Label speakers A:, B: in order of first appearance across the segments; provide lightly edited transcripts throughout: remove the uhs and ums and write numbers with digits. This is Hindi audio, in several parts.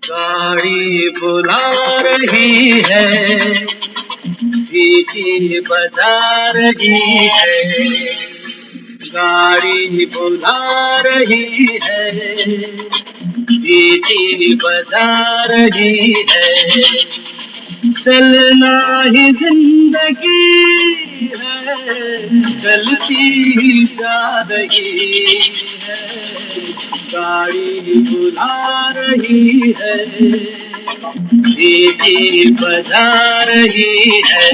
A: गाड़ी बुला रही है, सीटी बजा रही है। गाड़ी बुला रही है, सीटी बजा रही है। चलना ही जिंदगी है, चलती ही जा रही है। गाड़ी बुला रही है, सीटी बजा रही है।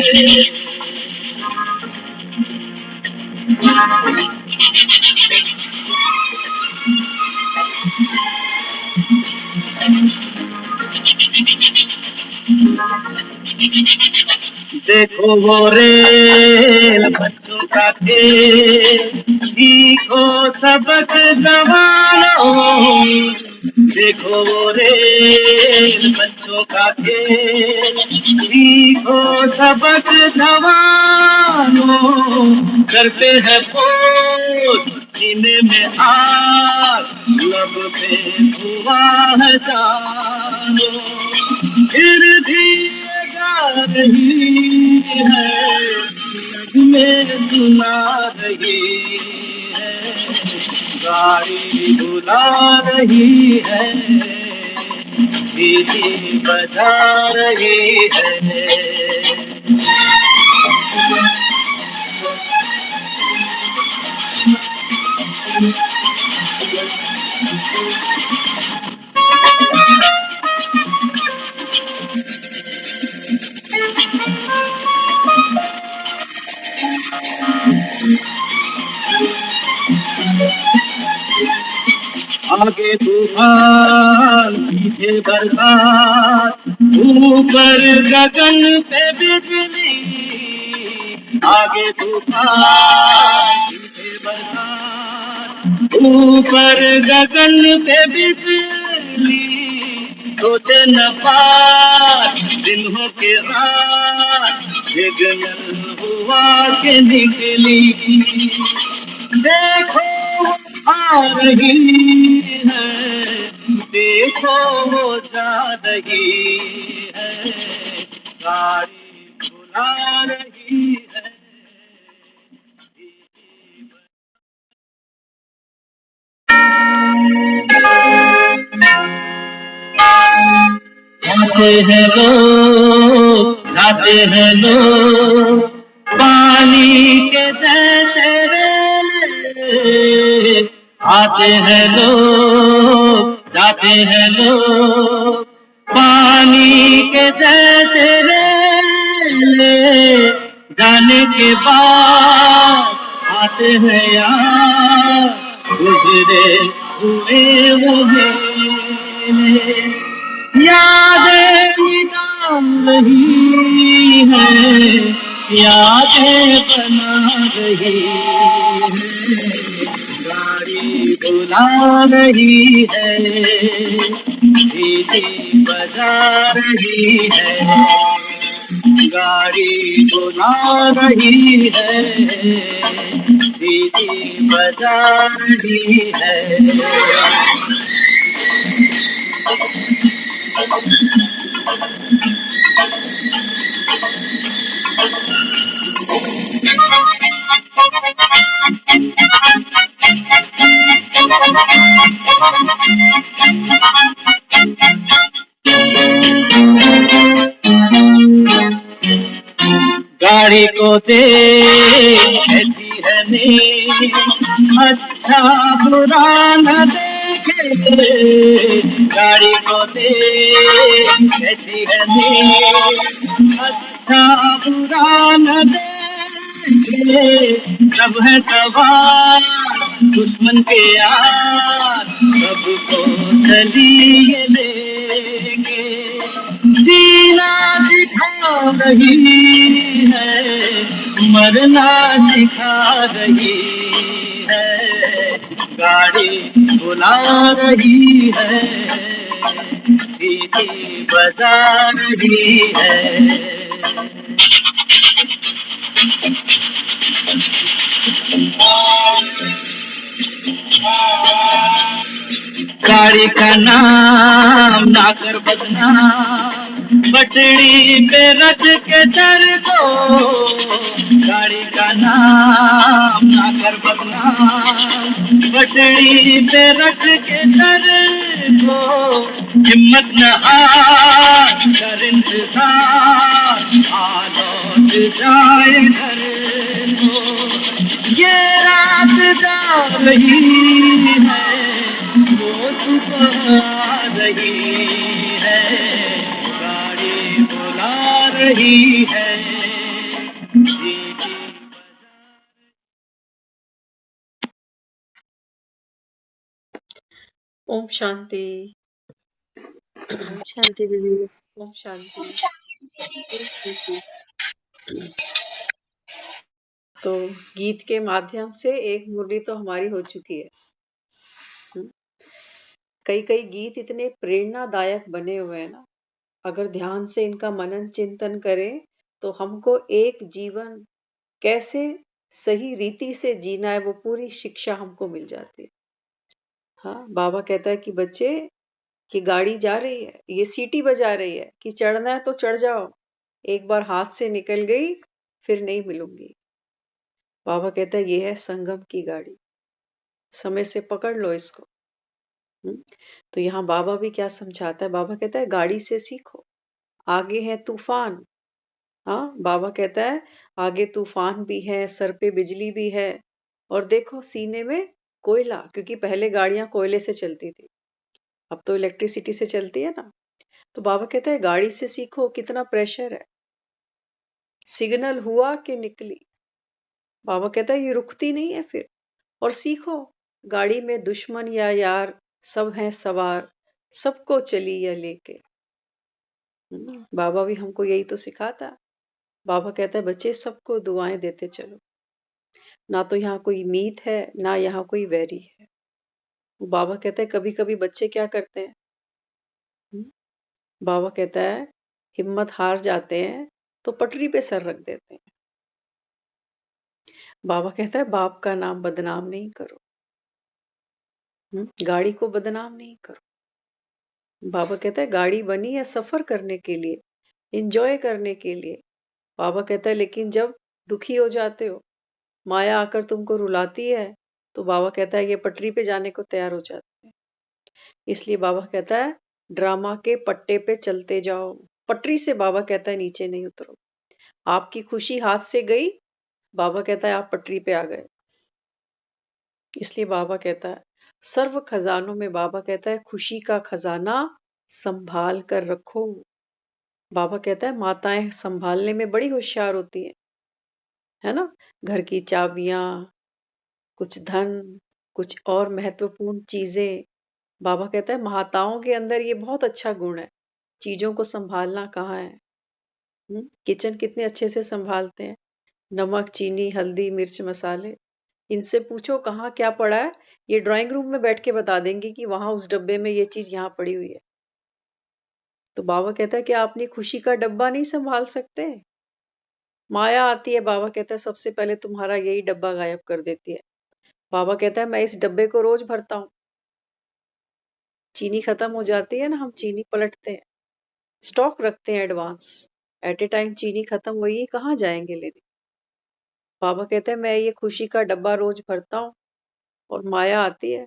A: देखो वो रेल बच्चों का खेल, सीखो सबक जवानों। देखो वो रेल बच्चों का खेल, सीखो सबक जवानों। सर पे है बोझ, सीने में आग, लब पे धुआं है जानो। फिर भी गा रही है, नगमे सुना रही है। गाड़ी बुला रही है, सीटी बजा रही है। आगे तूफान, पीछे बरसात, ऊपर गगन पे बिजली। आगे तूफान, पीछे बरसात, ऊपर गगन पे बिजली। सोचे न पार दिन हो के रात, सिग्नल हुआ के निकली। देखो आ रही है, देखो वो जा रही है। गाड़ी बुला रही है। आते हैं लोग, जाते हैं लोग, पानी के जैसे रेले। आते हैं लोग, जाते हैं लोग, पानी के जैसे रेले। जाने के बाद आते हैं यार, गुजरे हुए वो मेले। यादें निकाल रही है, यादें बना रही है। गाड़ी बुला रही है, सीटी बजा रही है। गाड़ी बुला रही है, सीटी बजा रही है। गाड़ी को देख ऐसी है नींद, अच्छा बुरा न देखे। गाड़ी को देख ऐसी है नींद, अच्छा बुरा न देखे। सब है सवार दुश्मन के यार, सबको चलिए लेके। जीना सिखा रही है, करना सिखा रही है, गाड़ी बुला रही है, सीटी बजा रही है। गाड़ी का नाम ना कर बदनाम, पटड़ी पे रख के सर को। गाड़ी का नाम ना कर बदनाम, पटड़ी पे रख के सर को। हिम्मत न हार कर इंतजार, आ लौट जाए घर को। ये रात जा रही है, वो सुबह आ रही है, गाड़ी बुला रही है, सीटी
B: ओम शांति।
C: शांति दीदी।
B: ओम शांति। ओम शांति। तो गीत के माध्यम से एक मुरली तो हमारी हो चुकी है। कई कई गीत इतने प्रेरणादायक बने हुए हैं ना, अगर ध्यान से इनका मनन चिंतन करें तो हमको एक जीवन कैसे सही रीति से जीना है वो पूरी शिक्षा हमको मिल जाती है। हाँ, बाबा कहता है कि बच्चे कि गाड़ी जा रही है, ये सीटी बजा रही है कि चढ़ना है तो चढ़ जाओ, एक बार हाथ से निकल गई फिर नहीं मिलूंगी। बाबा कहता है ये है संगम की गाड़ी, समय से पकड़ लो इसको। तो यहाँ बाबा भी क्या समझाता है, बाबा कहता है गाड़ी से सीखो, आगे है तूफान। हाँ, बाबा कहता है आगे तूफान भी है, सर पे बिजली भी है, और देखो सीने में कोयला, क्योंकि पहले गाड़ियां कोयले से चलती थी, अब तो इलेक्ट्रिसिटी से चलती है ना। तो बाबा कहता है गाड़ी से सीखो, कितना प्रेशर है, सिग्नल हुआ कि निकली। बाबा कहता है ये रुकती नहीं है फिर, और सीखो गाड़ी में दुश्मन या यार सब हैं सवार, सबको चली या लेके। बाबा भी हमको यही तो सिखाता। बाबा कहता है बच्चे सबको दुआएं देते चलो, ना तो यहाँ कोई मीत है ना यहाँ कोई वैरी है। बाबा कहता है कभी कभी बच्चे क्या करते हैं, बाबा कहता है हिम्मत हार जाते हैं तो पटरी पे सर रख देते हैं। बाबा कहता है बाप का नाम बदनाम नहीं करो, गाड़ी को बदनाम नहीं करो। बाबा कहता है गाड़ी बनी है सफर करने के लिए, एंजॉय करने के लिए। बाबा कहता है लेकिन जब दुखी हो जाते हो, माया आकर तुमको रुलाती है, तो बाबा कहता है ये पटरी पे जाने को तैयार हो जाते हैं। इसलिए बाबा कहता है ड्रामा के पट्टे पे चलते जाओ, पटरी से बाबा कहता है नीचे नहीं उतरो। आपकी खुशी हाथ से गई, बाबा कहता है आप पटरी पे आ गए। इसलिए बाबा कहता है सर्व खजानों में, बाबा कहता है खुशी का खजाना संभाल कर रखो। बाबा कहता है माताएं संभालने में बड़ी होशियार होती है ना, घर की चाबियां, कुछ धन, कुछ और महत्वपूर्ण चीजें। बाबा कहता है माताओं के अंदर ये बहुत अच्छा गुण है, चीजों को संभालना कहाँ है। किचन कितने अच्छे से संभालते हैं, नमक चीनी हल्दी मिर्च मसाले, इनसे पूछो कहाँ क्या पड़ा है, ये ड्राइंग रूम में बैठ के बता देंगे कि वहां उस डब्बे में ये चीज यहाँ पड़ी हुई है। तो बाबा कहता है कि आप अपनी खुशी का डब्बा नहीं संभाल सकते, माया आती है, बाबा कहता है सबसे पहले तुम्हारा यही डब्बा गायब कर देती है। बाबा कहता है मैं इस डब्बे को रोज भरता हूँ, चीनी खत्म हो जाती है ना, हम चीनी पलटते हैं, स्टॉक रखते हैं एडवांस, एट ए टाइम चीनी खत्म हुई कहाँ जाएंगे लेने। बाबा कहता है मैं ये खुशी का डब्बा रोज भरता हूँ, और माया आती है,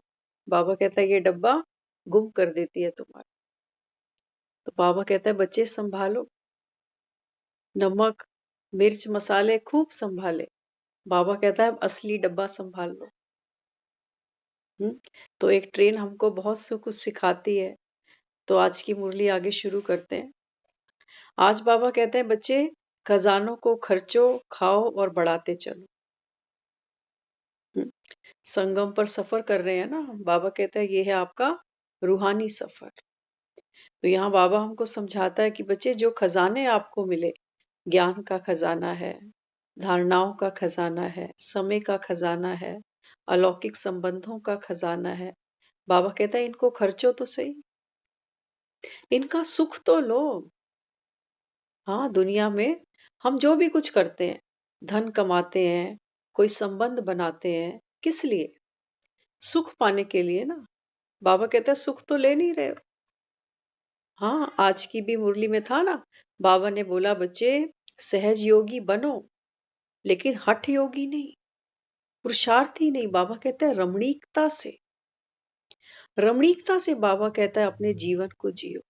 B: बाबा कहता है ये डब्बा गुम कर देती है तुम्हारा। तो बाबा कहता है बच्चे संभालो, नमक मिर्च मसाले खूब संभाले। बाबा कहता है असली डब्बा संभाल लो। तो एक ट्रेन हमको बहुत से कुछ सिखाती है। तो आज की मुरली आगे शुरू करते हैं। आज बाबा कहते हैं बच्चे खजानों को खर्चो, खाओ और बढ़ाते चलो। संगम पर सफर कर रहे हैं ना, बाबा कहता है ये है आपका रूहानी सफर। तो यहाँ बाबा हमको समझाता है कि बच्चे जो खजाने आपको मिले, ज्ञान का खजाना है, धारणाओं का खजाना है, समय का खजाना है, अलौकिक संबंधों का खजाना है। बाबा कहता है इनको खर्चो तो सही, इनका सुख तो लो। हाँ, दुनिया में हम जो भी कुछ करते हैं, धन कमाते हैं, कोई संबंध बनाते हैं, किस लिए? सुख पाने के लिए ना। बाबा कहता है सुख तो ले नहीं रहे हो। हाँ, आज की भी मुरली में था ना, बाबा ने बोला बच्चे सहज योगी बनो, लेकिन हठ योगी नहीं, पुरुषार्थी नहीं। बाबा कहता है रमणीकता से, रमणीकता से बाबा कहता है अपने जीवन को जियो।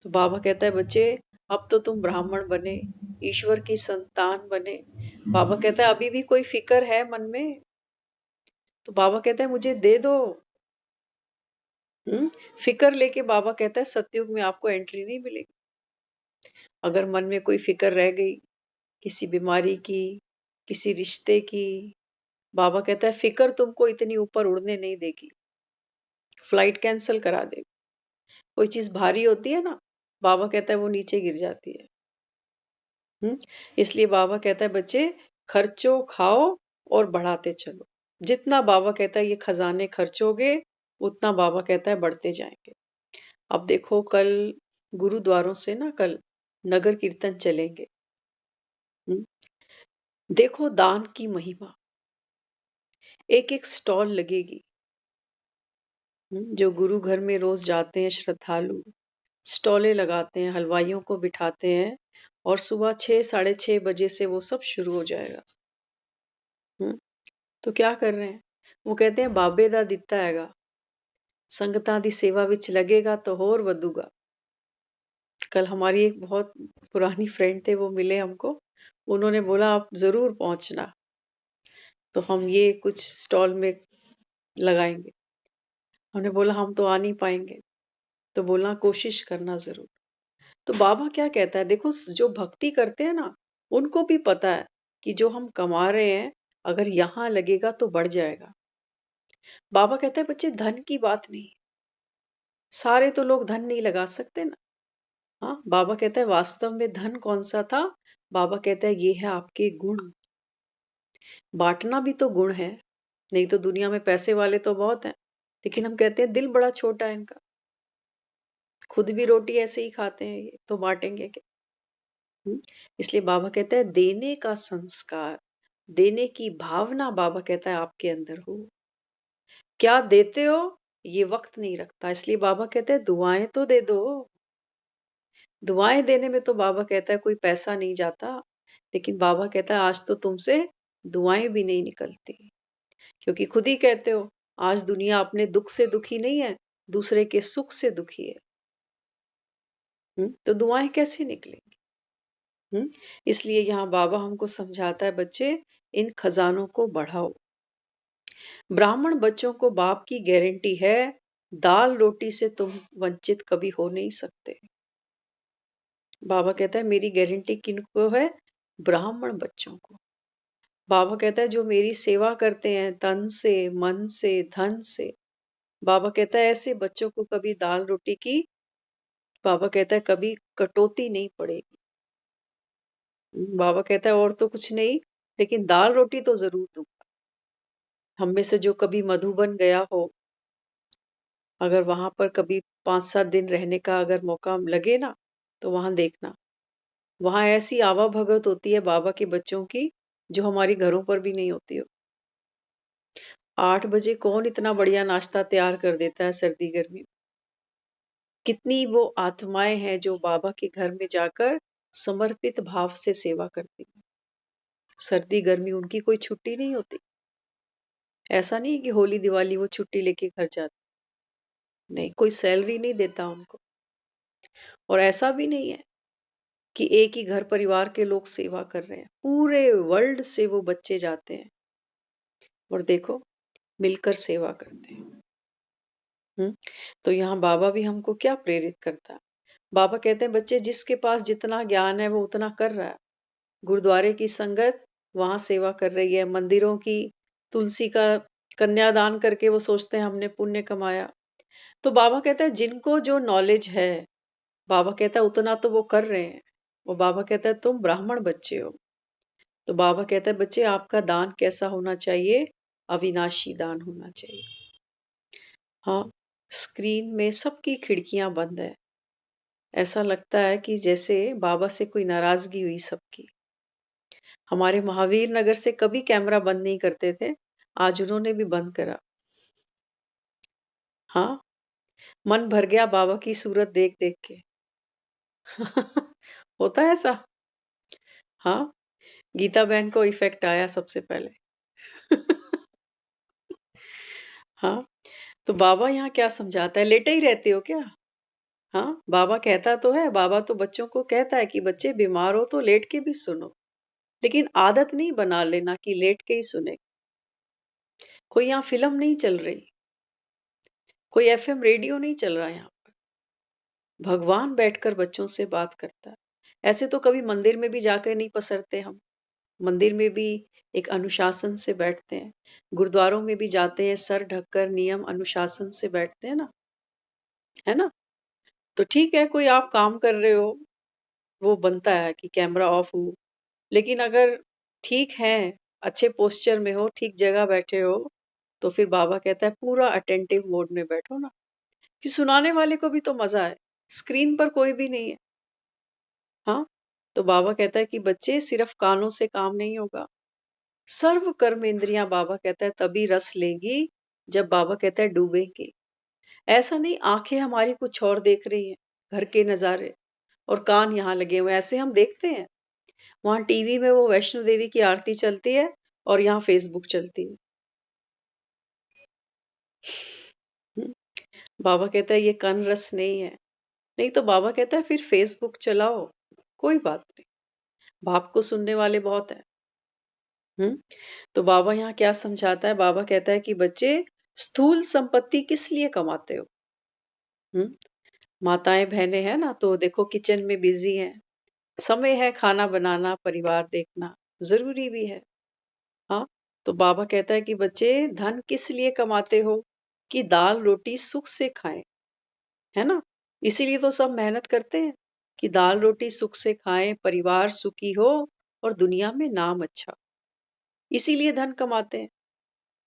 B: तो बाबा कहता है बच्चे अब तो तुम ब्राह्मण बने, ईश्वर की संतान बने। बाबा कहता है अभी भी कोई फिक्र है मन में? तो बाबा कहता है मुझे दे दो। फिक्र लेके बाबा कहता है सतयुग में आपको एंट्री नहीं मिलेगी। अगर मन में कोई फिक्र रह गई, किसी बीमारी की, किसी रिश्ते की, बाबा कहता है फिक्र तुमको इतनी ऊपर उड़ने नहीं देगी, फ्लाइट कैंसिल करा देगी। कोई चीज भारी होती है ना, बाबा कहता है वो नीचे गिर जाती है। इसलिए बाबा कहता है बच्चे खर्चो, खाओ और बढ़ाते चलो। जितना बाबा कहता है ये खजाने खर्चोगे, उतना बाबा कहता है बढ़ते जाएंगे। अब देखो कल गुरुद्वारों से ना कल नगर कीर्तन चलेंगे। हम्म, देखो दान की महिमा, एक एक स्टॉल लगेगी। जो गुरु घर में रोज जाते हैं श्रद्धालु, स्टॉले लगाते हैं, हलवाइयों को बिठाते हैं, और सुबह 6 साढ़े 6 बजे से वो सब शुरू हो जाएगा। तो क्या कर रहे हैं? वो कहते हैं बाबे दा दिता हैगा, संगतां दी सेवा विच लगेगा तो होर वधूगा। कल हमारी एक बहुत पुरानी फ्रेंड थे, वो मिले हमको, उन्होंने बोला आप जरूर पहुंचना, तो हम ये कुछ स्टॉल में लगाएंगे। हमने बोला हम तो आ नहीं पाएंगे, तो बोला कोशिश करना जरूर। तो बाबा क्या कहता है, देखो जो भक्ति करते हैं ना, उनको भी पता है कि जो हम कमा रहे हैं अगर यहाँ लगेगा तो बढ़ जाएगा। बाबा कहता है बच्चे धन की बात नहीं, सारे तो लोग धन नहीं लगा सकते ना। हाँ, बाबा कहता है वास्तव में धन कौन सा था? बाबा कहता है ये है आपके गुण। बांटना भी तो गुण है, नहीं तो दुनिया में पैसे वाले तो बहुत हैं, लेकिन हम कहते हैं दिल बड़ा छोटा है इनका, खुद भी रोटी ऐसे ही खाते हैं, ये तो बांटेंगे क्या? इसलिए बाबा कहता है देने का संस्कार, देने की भावना बाबा कहता है आपके अंदर हो। क्या देते हो ये वक्त नहीं रखता, इसलिए बाबा कहते हैं दुआएं तो दे दो। दुआएं देने में तो बाबा कहता है कोई पैसा नहीं जाता, लेकिन बाबा कहता है आज तो तुमसे दुआएं भी नहीं निकलती, क्योंकि खुद ही कहते हो आज दुनिया अपने दुख से दुखी नहीं है, दूसरे के सुख से दुखी है। तो दुआएं कैसे निकलेंगी? इसलिए यहाँ बाबा हमको समझाता है बच्चे इन खजानों को बढ़ाओ। ब्राह्मण बच्चों को बाप की गारंटी है, दाल रोटी से तुम वंचित कभी हो नहीं सकते। बाबा कहता है मेरी गारंटी किनको है? ब्राह्मण बच्चों को। बाबा कहता है जो मेरी सेवा करते हैं तन से, मन से, धन से, बाबा कहता है ऐसे बच्चों को कभी दाल रोटी की, बाबा कहता है कभी कटौती नहीं पड़ेगी। बाबा कहता है और तो कुछ नहीं, लेकिन दाल रोटी तो जरूर दूंगा। हम में से जो कभी मधुबन गया हो, अगर वहां पर कभी 5 7 दिन रहने का अगर मौका लगे ना, तो वहां देखना, वहां ऐसी आवाभगत होती है बाबा के बच्चों की जो हमारी घरों पर भी नहीं होती हो। 8 बजे कौन इतना बढ़िया नाश्ता तैयार कर देता है सर्दी गर्मी में? कितनी वो आत्माएं हैं जो बाबा के घर में जाकर समर्पित भाव से सेवा करती हैं। सर्दी गर्मी उनकी कोई छुट्टी नहीं होती। ऐसा नहीं है कि होली दिवाली वो छुट्टी लेके घर जाते, नहीं, कोई सैलरी नहीं देता उनको। और ऐसा भी नहीं है कि एक ही घर परिवार के लोग सेवा कर रहे हैं, पूरे वर्ल्ड से वो बच्चे जाते हैं और देखो मिलकर सेवा करते हैं। तो यहाँ बाबा भी हमको क्या प्रेरित करता है? बाबा कहते हैं बच्चे जिसके पास जितना ज्ञान है वो उतना कर रहा है। गुरुद्वारे की संगत वहां सेवा कर रही है, मंदिरों की तुलसी का कन्यादान करके वो सोचते हैं हमने पुण्य कमाया। तो बाबा कहता है जिनको जो नॉलेज है, बाबा कहता है उतना तो वो कर रहे हैं। वो बाबा कहता है तुम ब्राह्मण बच्चे हो, तो बाबा कहता है बच्चे आपका दान कैसा होना चाहिए? अविनाशी दान होना चाहिए। हाँ, स्क्रीन में सबकी खिड़कियां बंद है। ऐसा लगता है कि जैसे बाबा से कोई नाराजगी हुई सबकी। हमारे महावीर नगर से कभी कैमरा बंद नहीं करते थे, आज उन्होंने भी बंद करा। हाँ, मन भर गया बाबा की सूरत देख देख के। होता है ऐसा? हाँ, गीता बहन को इफेक्ट आया सबसे पहले। हाँ, तो बाबा यहाँ क्या समझाता है? लेटे ही रहते हो क्या? हाँ, बाबा कहता तो है, बाबा तो बच्चों को कहता है कि बच्चे बीमार हो तो लेट के भी सुनो, लेकिन आदत नहीं बना लेना कि लेट के ही सुने। कोई यहाँ फिल्म नहीं चल रही, कोई एफएम रेडियो नहीं चल रहा यहाँ पर। भगवान बैठकर बच्चों से बात करता है। ऐसे तो कभी मंदिर में भी जाकर नहीं पसरते हम। मंदिर में भी एक अनुशासन से बैठते हैं, गुरुद्वारों में भी जाते हैं सर ढककर नियम अनुशासन से बैठते हैं ना, है ना? तो ठीक है, कोई आप काम कर रहे हो, वो बनता है कि कैमरा ऑफ हो, लेकिन अगर ठीक है, अच्छे पोस्चर में हो, ठीक जगह बैठे हो, तो फिर बाबा कहता है पूरा अटेंटिव मोड में बैठो ना, कि सुनाने वाले को भी तो मजा है। स्क्रीन पर कोई भी नहीं है। हाँ, तो बाबा कहता है कि बच्चे सिर्फ कानों से काम नहीं होगा, सर्व कर्म इंद्रियां बाबा कहता है तभी रस लेंगी जब बाबा कहता है डूबेंगे। ऐसा नहीं आंखें हमारी कुछ और देख रही हैं, घर के नजारे, और कान यहाँ लगे हुए हैं, ऐसे हम देखते हैं। वहां टीवी में वो वैष्णो देवी की आरती चलती है और यहाँ फेसबुक चलती है। हम्म, बाबा कहता है ये कन रस नहीं है। नहीं तो बाबा कहता है फिर फेसबुक चलाओ, कोई बात नहीं, बाप को सुनने वाले बहुत है। हम्म, तो बाबा यहाँ क्या समझाता है? बाबा कहता है कि बच्चे स्थूल संपत्ति किस लिए कमाते हो? हम्म, माताएं बहनें हैं ना, तो देखो किचन में बिजी हैं, समय है खाना बनाना, परिवार देखना, जरूरी भी है। हाँ, तो बाबा कहता है कि बच्चे धन किस लिए कमाते हो? कि दाल रोटी सुख से खाएं, है ना? इसीलिए तो सब मेहनत करते हैं कि दाल रोटी सुख से खाएं, परिवार सुखी हो और दुनिया में नाम अच्छा। इसीलिए धन कमाते हैं।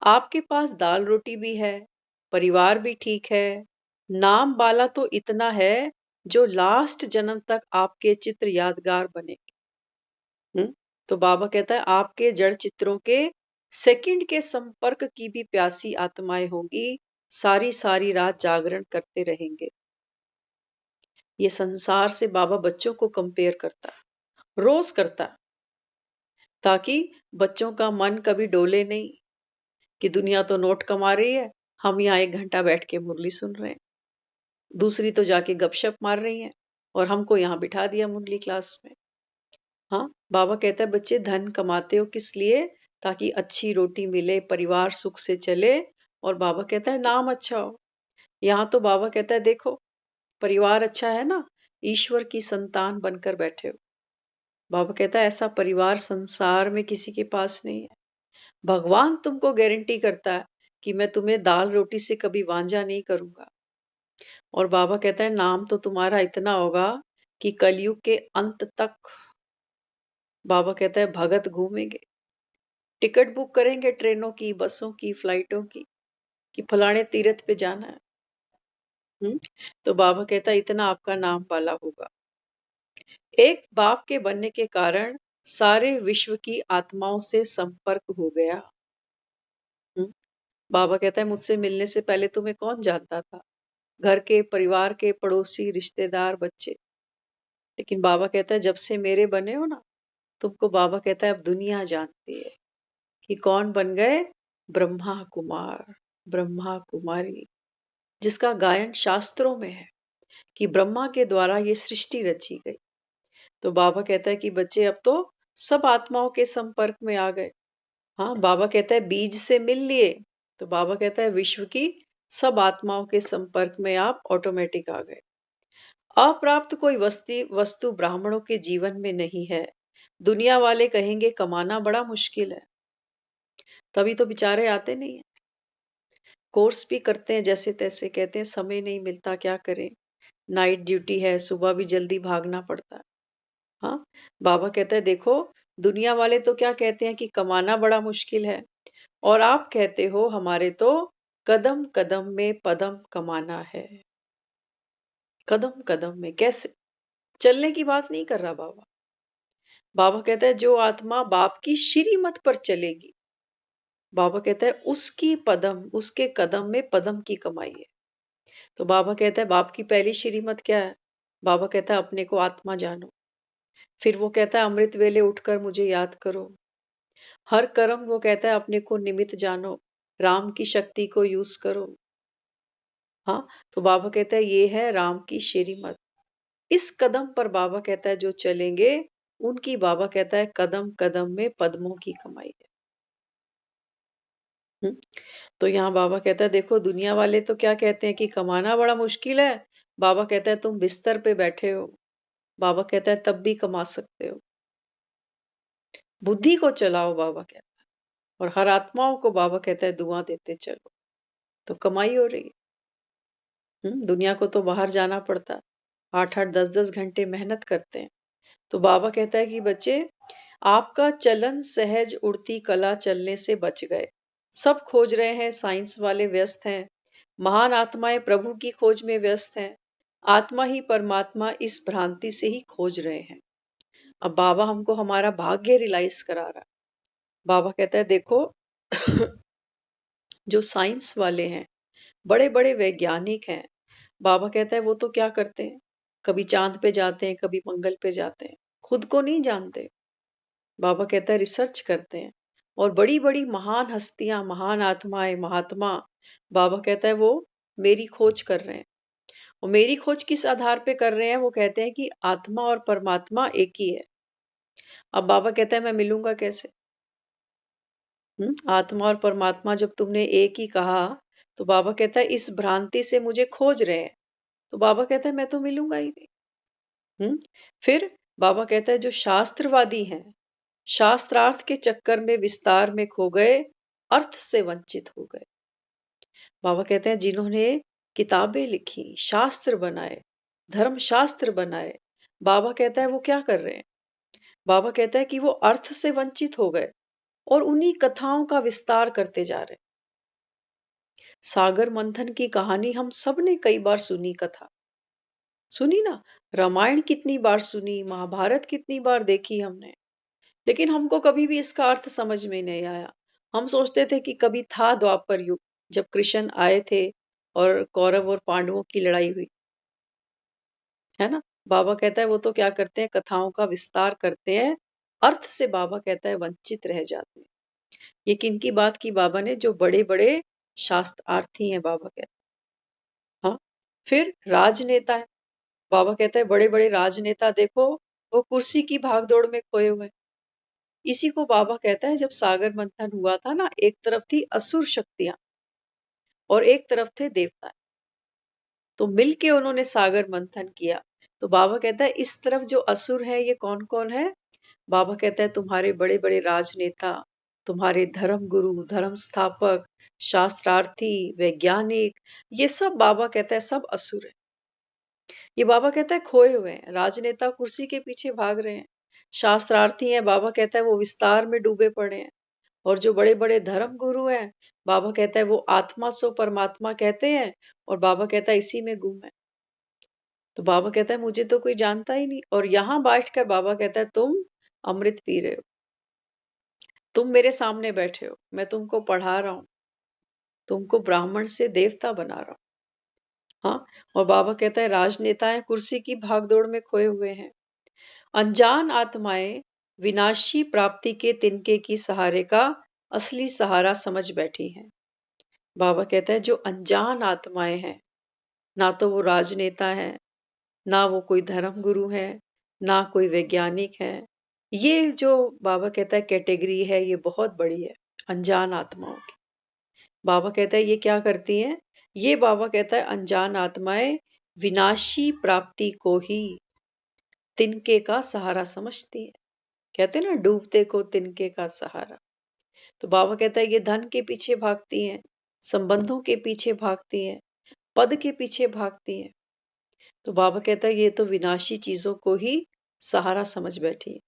B: आपके पास दाल रोटी भी है, परिवार भी ठीक है, नाम वाला तो इतना है जो लास्ट जन्म तक आपके चित्र यादगार बने। हम्म, तो बाबा कहता है आपके जड़ चित्रों के सेकंड के संपर्क की भी प्यासी आत्माएं होंगी, सारी सारी रात जागरण करते रहेंगे। ये संसार से बाबा बच्चों को कंपेयर करता है, रोज करता है, ताकि बच्चों का मन कभी डोले नहीं कि दुनिया तो नोट कमा रही है, हम यहाँ 1 घंटा बैठ के मुरली सुन रहे हैं, दूसरी तो जाके गपशप मार रही है, और हमको यहाँ बिठा दिया मुरली क्लास में। हाँ, बाबा कहता है बच्चे धन कमाते हो किस लिए? ताकि अच्छी रोटी मिले, परिवार सुख से चले, और बाबा कहता है नाम अच्छा हो। यहाँ तो बाबा कहता है देखो, परिवार अच्छा है ना, ईश्वर की संतान बनकर बैठे हो। बाबा कहता है ऐसा परिवार संसार में किसी के पास नहीं है। भगवान तुमको गारंटी करता है कि मैं तुम्हें दाल रोटी से कभी वांझा नहीं करूंगा। और बाबा कहता है नाम तो तुम्हारा इतना होगा कि कलयुग के अंत तक बाबा कहता है भगत घूमेंगे, टिकट बुक करेंगे ट्रेनों की, बसों की, फ्लाइटों की, कि फलाने तीर्थ पे जाना है। हम्म, तो बाबा कहता है इतना आपका नाम वाला होगा। एक बाप के बनने के कारण सारे विश्व की आत्माओं से संपर्क हो गया। हम्म, बाबा कहता है मुझसे मिलने से पहले तुम्हें कौन जानता था? घर के, परिवार के, पड़ोसी, रिश्तेदार, बच्चे। लेकिन बाबा कहता है जब से मेरे बने हो ना, तुमको बाबा कहता है अब दुनिया जानती है कि कौन बन गए। ब्रह्मा कुमार, ब्रह्मा कुमारी, जिसका गायन शास्त्रों में है कि ब्रह्मा के द्वारा ये सृष्टि रची गई। तो बाबा कहता है कि बच्चे अब तो सब आत्माओं के संपर्क में आ गए। हाँ, बाबा कहता है बीज से मिल लिए, तो बाबा कहता है विश्व की सब आत्माओं के संपर्क में आप ऑटोमेटिक आ गए। अप्राप्त कोई वस्तु ब्राह्मणों के जीवन में नहीं है। दुनिया वाले कहेंगे कमाना बड़ा मुश्किल है, तभी तो बेचारे आते नहीं है। कोर्स भी करते हैं जैसे तैसे, कहते हैं समय नहीं मिलता, क्या करें, नाइट ड्यूटी है, सुबह भी जल्दी भागना पड़ता है। हाँ, बाबा कहता है देखो दुनिया वाले तो क्या कहते हैं कि कमाना बड़ा मुश्किल है, और आप कहते हो हमारे तो कदम कदम में पदम कमाना है। कदम कदम में कैसे? चलने की बात नहीं कर रहा बाबा। बाबा कहता है जो आत्मा बाप की श्रीमत पर चलेगी, बाबा कहता है उसके कदम में पदम की कमाई है। तो बाबा कहता है बाप की पहली श्रीमत क्या है? बाबा कहता है अपने को आत्मा जानो। फिर वो कहता है अमृत वेले उठकर मुझे याद करो। हर कर्म वो कहता है अपने को निमित्त जानो, राम की शक्ति को यूज करो। हाँ, तो बाबा कहता है ये है राम की श्रीमत। इस कदम पर बाबा कहता है जो चलेंगे, उनकी बाबा कहता है कदम कदम में पद्मों की कमाई है। हम्म, तो यहाँ बाबा कहता है देखो दुनिया वाले तो क्या कहते हैं कि कमाना बड़ा मुश्किल है। बाबा कहता है तुम बिस्तर पे बैठे हो, बाबा कहता है तब भी कमा सकते हो। बुद्धि को चलाओ बाबा कहता है, और हर आत्माओं को बाबा कहता है दुआ देते चलो, तो कमाई हो रही है। दुनिया को तो बाहर जाना पड़ता, 8-8 10-10 घंटे मेहनत करते हैं। तो बाबा कहता है कि बच्चे आपका चलन सहज उड़ती कला चलने से बच गए। सब खोज रहे हैं, साइंस वाले व्यस्त हैं, महान आत्माएं प्रभु की खोज में व्यस्त हैं, आत्मा ही परमात्मा इस भ्रांति से ही खोज रहे हैं। अब बाबा हमको हमारा भाग्य रियलाइज करा रहा है। बाबा कहता है देखो जो साइंस वाले हैं, बड़े बड़े वैज्ञानिक हैं, बाबा कहता है वो तो क्या करते हैं, कभी चांद पे जाते हैं, कभी मंगल पे जाते हैं, खुद को नहीं जानते। बाबा कहता है रिसर्च करते हैं, और बड़ी बड़ी महान हस्तियां, महान आत्माएं, महात्मा, बाबा कहता है वो मेरी खोज कर रहे हैं। और मेरी खोज किस आधार पे कर रहे हैं? वो कहते हैं कि आत्मा और परमात्मा एक ही है। अब बाबा कहता है मैं मिलूंगा कैसे? आत्मा और परमात्मा जब तुमने एक ही कहा, तो बाबा कहता है इस भ्रांति से मुझे खोज रहे हैं। तो बाबा कहता है मैं तो मिलूंगा ही नहीं। फिर बाबा कहता है जो शास्त्रवादी हैं, शास्त्रार्थ के चक्कर में विस्तार में खो गए, अर्थ से वंचित हो गए। बाबा कहते हैं जिन्होंने किताबें लिखी, शास्त्र बनाए, धर्म शास्त्र बनाए, बाबा कहता है वो क्या कर रहे हैं? बाबा कहता है कि वो अर्थ से वंचित हो गए और उन्हीं कथाओं का विस्तार करते जा रहे हैं। सागर मंथन की कहानी हम सब ने कई बार सुनी, कथा सुनी ना, रामायण कितनी बार सुनी, महाभारत कितनी बार देखी हमने, लेकिन हमको कभी भी इसका अर्थ समझ में नहीं आया। हम सोचते थे कि कभी था द्वापर युग, जब कृष्ण आए थे और कौरव और पांडवों की लड़ाई हुई, है ना। बाबा कहता है वो तो क्या करते हैं, कथाओं का विस्तार करते हैं, अर्थ से बाबा कहता है वंचित रह जाते हैं। ये किनकी बात की बाबा ने? जो बड़े बड़े शास्त्रार्थी हैं, बाबा कहते हैं। हाँ, फिर राजनेता है, बाबा कहता है बड़े बड़े राजनेता देखो, वो कुर्सी की भागदौड़ में खोए हुए हैं। इसी को बाबा कहता है जब सागर मंथन हुआ था ना, एक तरफ थी असुर शक्तियां और एक तरफ थे देवता, तो मिलके उन्होंने सागर मंथन किया। तो बाबा कहता है इस तरफ जो असुर है ये कौन कौन है? बाबा कहता है तुम्हारे बड़े बड़े राजनेता, तुम्हारे धर्म गुरु, धर्म स्थापक, शास्त्रार्थी, वैज्ञानिक, ये सब बाबा कहता है सब असुर है। ये बाबा कहता है खोए हुए हैं। राजनेता कुर्सी के पीछे भाग रहे हैं, शास्त्रार्थी हैं, बाबा कहता है वो विस्तार में डूबे पड़े हैं, और जो बड़े बड़े धर्म गुरु हैं, बाबा कहता है वो आत्मा सो परमात्मा कहते हैं, और बाबा कहता है इसी में गुम है। तो बाबा कहता है मुझे तो कोई जानता ही नहीं, और यहाँ बैठकर बाबा कहता है तुम अमृत पी रहे हो, तुम मेरे सामने बैठे हो, मैं तुमको पढ़ा रहा हूँ, तुमको ब्राह्मण से देवता बना रहा हूँ। हाँ, और बाबा कहता है राजनेताएं कुर्सी की भागदौड़ में खोए हुए हैं, अनजान आत्माएं विनाशी प्राप्ति के तिनके की सहारे का असली सहारा समझ बैठी हैं। बाबा कहता है जो अनजान आत्माएं हैं, ना तो वो राजनेता है, ना वो कोई धर्म गुरु है, ना कोई वैज्ञानिक है। ये जो बाबा कहता है कैटेगरी है, ये बहुत बड़ी है, अनजान आत्माओं की। बाबा कहता है ये क्या करती हैं? ये बाबा कहता है अनजान आत्माएं विनाशी प्राप्ति को ही तिनके का सहारा समझती है। कहते हैं ना डूबते को तिनके का सहारा। तो बाबा कहता है ये धन के पीछे भागती हैं, संबंधों के पीछे भागती हैं, पद के पीछे भागती हैं। तो बाबा कहता है ये तो विनाशी चीजों को ही सहारा समझ बैठी है।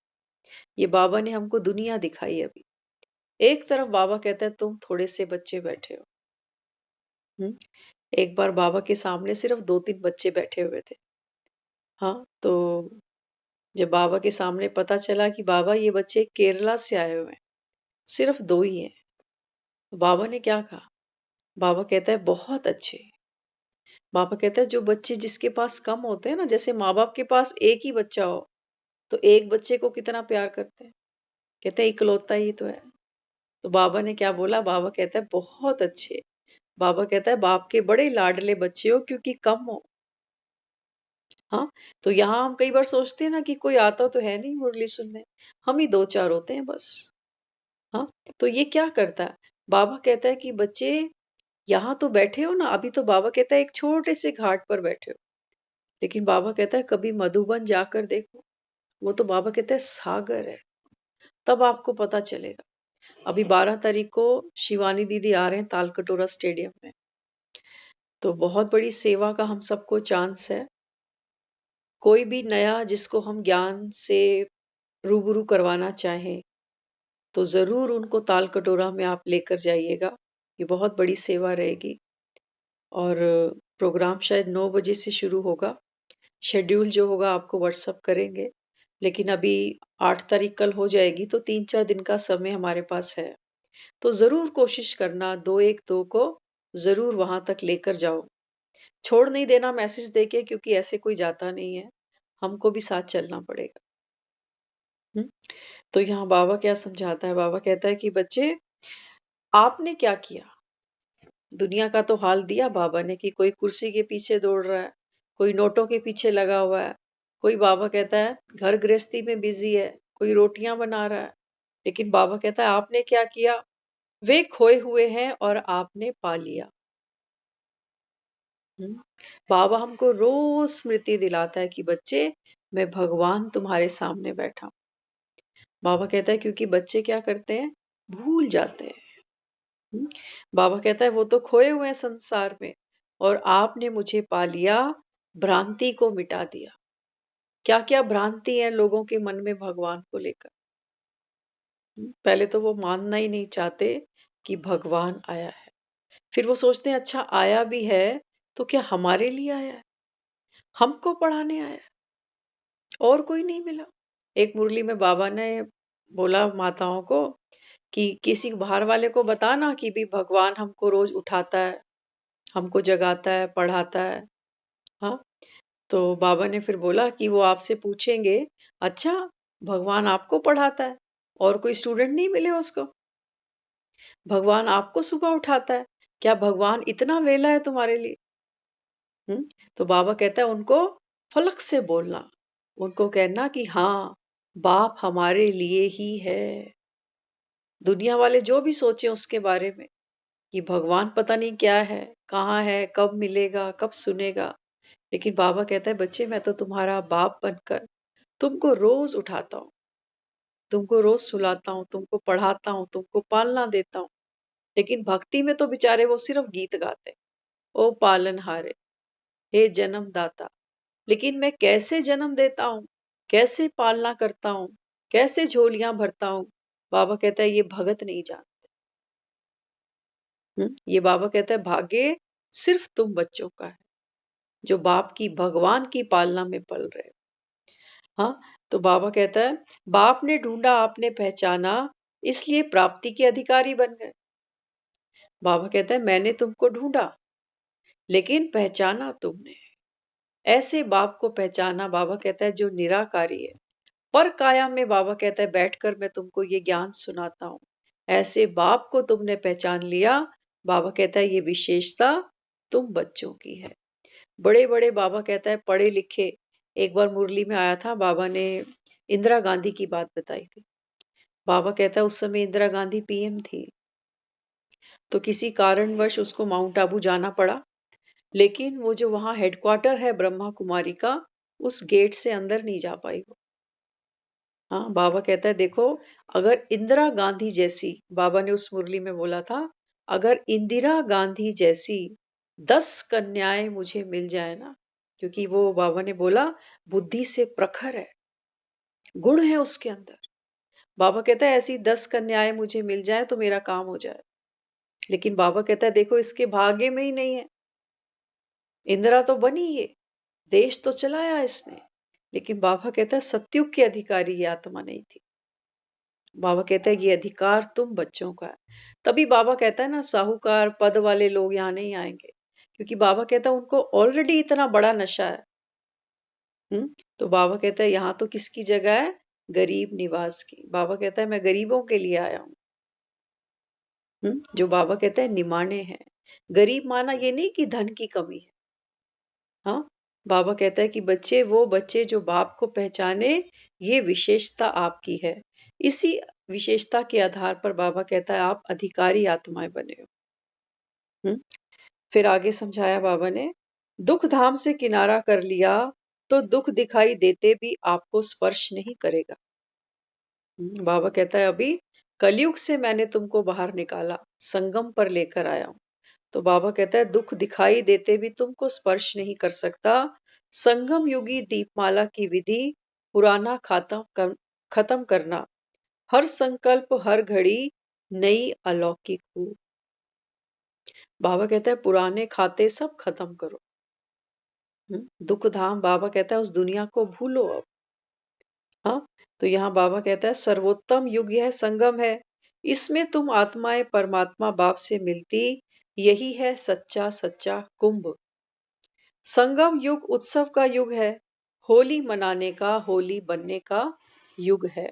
B: ये बाबा ने हमको दुनिया दिखाई अभी। एक तरफ बाबा कहता है तुम थोड़े से बच्चे बैठे हो। हम्म, एक बार बाबा के सामने सिर्फ 2-3 बच्चे बैठे हुए थे। हाँ, तो जब बाबा के सामने पता चला कि बाबा ये बच्चे केरला से आए हुए हैं, सिर्फ 2 ही हैं। तो बाबा ने क्या कहा? बाबा कहता है बहुत अच्छे। बाबा कहता है जो बच्चे जिसके पास कम होते हैं ना, जैसे माँ-बाप के पास एक ही बच्चा हो, तो एक बच्चे को कितना प्यार करते हैं। कहते हैं इकलौता ही तो है। तो बाबा ने क्या बोला? बाबा कहता है बहुत अच्छे। बाबा कहता है बाप के बड़े लाडले बच्चे हो क्योंकि कम हो। हाँ, तो यहाँ हम कई बार सोचते हैं ना कि कोई आता तो है नहीं मुरली सुनने, हम ही 2-4 होते हैं बस। हाँ, तो ये क्या करता है? बाबा कहता है कि बच्चे यहाँ तो बैठे हो ना, अभी तो बाबा कहता है एक छोटे से घाट पर बैठे हो, लेकिन बाबा कहता है कभी मधुबन जाकर देखो, वो तो बाबा कहता है सागर है, तब आपको पता चलेगा। अभी 12 तारीख को शिवानी दीदी आ रहे हैं तालकटोरा स्टेडियम में, तो बहुत बड़ी सेवा का हम सबको चांस है। कोई भी नया जिसको हम ज्ञान से रूबरू करवाना चाहें, तो ज़रूर उनको तालकटोरा में आप लेकर जाइएगा। ये बहुत बड़ी सेवा रहेगी और प्रोग्राम शायद 9 बजे से शुरू होगा। शेड्यूल जो होगा आपको व्हाट्सएप करेंगे, लेकिन अभी 8 तारीख कल हो जाएगी तो 3-4 दिन का समय हमारे पास है। तो ज़रूर कोशिश करना 2-1-2 को ज़रूर वहाँ तक लेकर जाओ। छोड़ नहीं देना मैसेज देके क्योंकि ऐसे कोई जाता नहीं है, हमको भी साथ चलना पड़ेगा। हुँ? तो यहाँ बाबा क्या समझाता है? बाबा कहता है कि बच्चे आपने क्या किया? दुनिया का तो हाल दिया बाबा ने कि कोई कुर्सी के पीछे दौड़ रहा है, कोई नोटों के पीछे लगा हुआ है, कोई बाबा कहता है घर गृहस्थी में बिजी है, कोई रोटियां बना रहा है। लेकिन बाबा कहता है आपने क्या किया? वे खोए हुए हैं और आपने पा लिया। हम्म? बाबा हमको रोज स्मृति दिलाता है कि बच्चे मैं भगवान तुम्हारे सामने बैठा हूं। बाबा कहता है क्योंकि बच्चे क्या करते हैं? भूल जाते हैं। हम्म? बाबा कहता है वो तो खोए हुए हैं संसार में और आपने मुझे पा लिया, भ्रांति को मिटा दिया। क्या क्या भ्रांति है लोगों के मन में भगवान को लेकर। पहले तो वो मानना ही नहीं चाहते कि भगवान आया है, फिर वो सोचते हैं अच्छा आया भी है तो क्या हमारे लिए आया है, हमको पढ़ाने आया है, और कोई नहीं मिला। एक मुरली में बाबा ने बोला माताओं को कि किसी बाहर वाले को बताना कि भी भगवान हमको रोज उठाता है, हमको जगाता है, पढ़ाता है। हाँ, तो बाबा ने फिर बोला कि वो आपसे पूछेंगे अच्छा भगवान आपको पढ़ाता है और कोई स्टूडेंट नहीं मिले उसको? भगवान आपको सुबह उठाता है, क्या भगवान इतना वेला है तुम्हारे लिए? हम्म? तो बाबा कहता है उनको फलक से बोलना, उनको कहना कि हाँ बाप हमारे लिए ही है। दुनिया वाले जो भी सोचे उसके बारे में कि भगवान पता नहीं क्या है, कहाँ है, कब मिलेगा, कब सुनेगा, लेकिन बाबा कहता है बच्चे मैं तो तुम्हारा बाप बनकर तुमको रोज उठाता हूँ, तुमको रोज सुलाता हूँ, तुमको पढ़ाता हूँ, तुमको पालना देता हूँ। लेकिन भक्ति में तो बेचारे वो सिर्फ गीत गाते हैं, ओ पालनहारे, हे जन्मदाता। लेकिन मैं कैसे जन्म देता हूँ, कैसे पालना करता हूँ, कैसे झोलियां भरता हूँ, बाबा कहता है ये भगत नहीं जानते। ये बाबा कहता है भाग्य सिर्फ तुम बच्चों का है जो बाप की भगवान की पालना में पल रहे हो। हाँ, तो बाबा कहता है बाप ने ढूंढा आपने पहचाना, इसलिए प्राप्ति के अधिकारी बन गए। बाबा कहता है मैंने तुमको ढूंढा लेकिन पहचाना तुमने। ऐसे बाप को पहचाना, बाबा कहता है जो निराकारी है। पर काया में बाबा कहता है बैठकर मैं तुमको ये ज्ञान सुनाता हूँ। ऐसे बाप को तुमने पहचान लिया, बाबा कहता है ये विशेषता तुम बच्चों की है। बड़े बड़े बाबा कहता है पढ़े लिखे। एक बार मुरली में आया था, बाबा ने इंदिरा गांधी की बात बताई थी। बाबा कहता है उस समय इंदिरा गांधी पीएम थी, तो किसी कारणवश उसको माउंट आबू जाना पड़ा। लेकिन वो जो वहाँ हेडक्वार्टर है ब्रह्मा कुमारी का, उस गेट से अंदर नहीं जा पाई वो। हाँ, बाबा कहता है देखो अगर इंदिरा गांधी जैसी, बाबा ने उस मुरली में बोला था, अगर इंदिरा गांधी जैसी 10 कन्याएं मुझे मिल जाए ना, क्योंकि वो बाबा ने बोला बुद्धि से प्रखर है, गुण है उसके अंदर, बाबा कहता है ऐसी 10 कन्याएं मुझे मिल जाए तो मेरा काम हो जाए। लेकिन बाबा कहता है देखो इसके भाग्य में ही नहीं है। इंदिरा तो बनी ये, देश तो चलाया इसने, लेकिन बाबा कहता है सतयुग की अधिकारी ये आत्मा नहीं थी। बाबा कहता है ये अधिकार तुम बच्चों का है। तभी बाबा कहता है ना साहूकार पद वाले लोग यहाँ नहीं आएंगे, क्योंकि बाबा कहता है उनको ऑलरेडी इतना बड़ा नशा है। तो बाबा कहता है यहाँ तो किसकी जगह है? गरीब निवास की। बाबा कहता है मैं गरीबों के लिए आया हूँ। जो बाबा कहता है निमाने हैं। गरीब माना ये नहीं कि धन की कमी है। हाँ, बाबा कहता है कि बच्चे वो बच्चे जो बाप को पहचाने, ये विशेषता आपकी है। इसी विशेषता के आधार पर बाबा कहता है आप अधिकारी आत्माएं बने हो। फिर आगे समझाया बाबा ने, दुख धाम से किनारा कर लिया तो दुख दिखाई देते भी आपको स्पर्श नहीं करेगा। बाबा कहता है अभी कलयुग से मैंने तुमको बाहर निकाला, संगम पर लेकर आया हूं। तो बाबा कहता है दुख दिखाई देते भी तुमको स्पर्श नहीं कर सकता। संगम युगी दीपमाला की विधि पुराना खत्म करना, हर संकल्प हर घड़ी नई अलौकिक हो। बाबा कहता है पुराने खाते सब खत्म करो। दुख धाम बाबा कहता है उस दुनिया को भूलो अब। हाँ, तो यहाँ बाबा कहता है सर्वोत्तम युग यह संगम है, इसमें तुम आत्माएं परमात्मा बाप से मिलती, यही है सच्चा सच्चा कुंभ। संगम युग उत्सव का युग है, होली मनाने का होली बनने का युग है।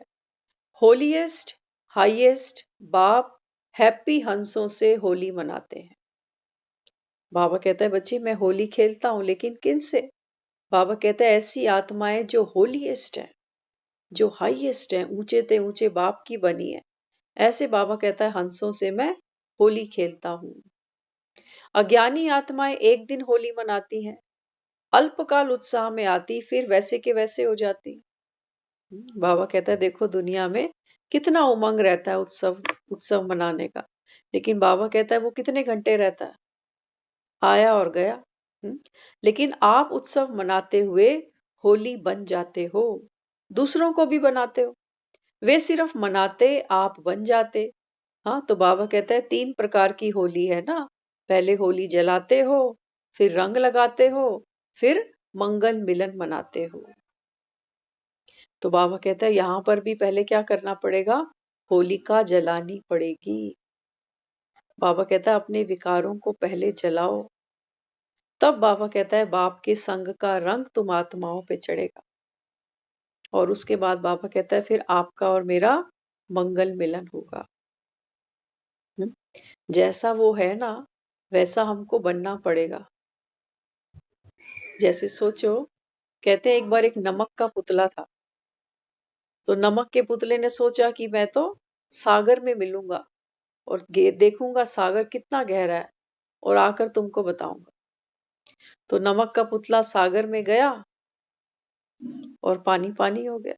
B: होलीएस्ट हाईएस्ट बाप हैप्पी हंसों से होली मनाते हैं। बाबा कहता है बच्चे मैं होली खेलता हूं, लेकिन किन से? बाबा कहता है ऐसी आत्माएं जो होलीएस्ट है, जो हाईएस्ट है, ऊंचे ते ऊंचे बाप की बनी है, ऐसे बाबा कहता है हंसों से मैं होली खेलता हूं। अज्ञानी आत्माएं एक दिन होली मनाती हैं, अल्पकाल उत्साह में आती, फिर वैसे के वैसे हो जाती। बाबा कहता है देखो दुनिया में कितना उमंग रहता है उत्सव उत्सव मनाने का, लेकिन बाबा कहता है वो कितने घंटे रहता है, आया और गया। लेकिन आप उत्सव मनाते हुए होली बन जाते हो, दूसरों को भी बनाते हो। वे सिर्फ मनाते, आप बन जाते। हाँ, तो बाबा कहता है 3 प्रकार की होली है ना। पहले होली जलाते हो, फिर रंग लगाते हो, फिर मंगल मिलन मनाते हो। तो बाबा कहता है यहाँ पर भी पहले क्या करना पड़ेगा? होलिका जलानी पड़ेगी। बाबा कहता है अपने विकारों को पहले जलाओ, तब बाबा कहता है बाप के संग का रंग तुम आत्माओं पे चढ़ेगा। और उसके बाद बाबा कहता है फिर आपका और मेरा मंगल मिलन होगा। जैसा वो है ना, वैसा हमको बनना पड़ेगा। जैसे सोचो, कहते हैं एक बार एक नमक का पुतला था। तो नमक के पुतले ने सोचा कि मैं तो सागर में मिलूंगा और देखूंगा सागर कितना गहरा है और आकर तुमको बताऊंगा। तो नमक का पुतला सागर में गया और पानी पानी हो गया,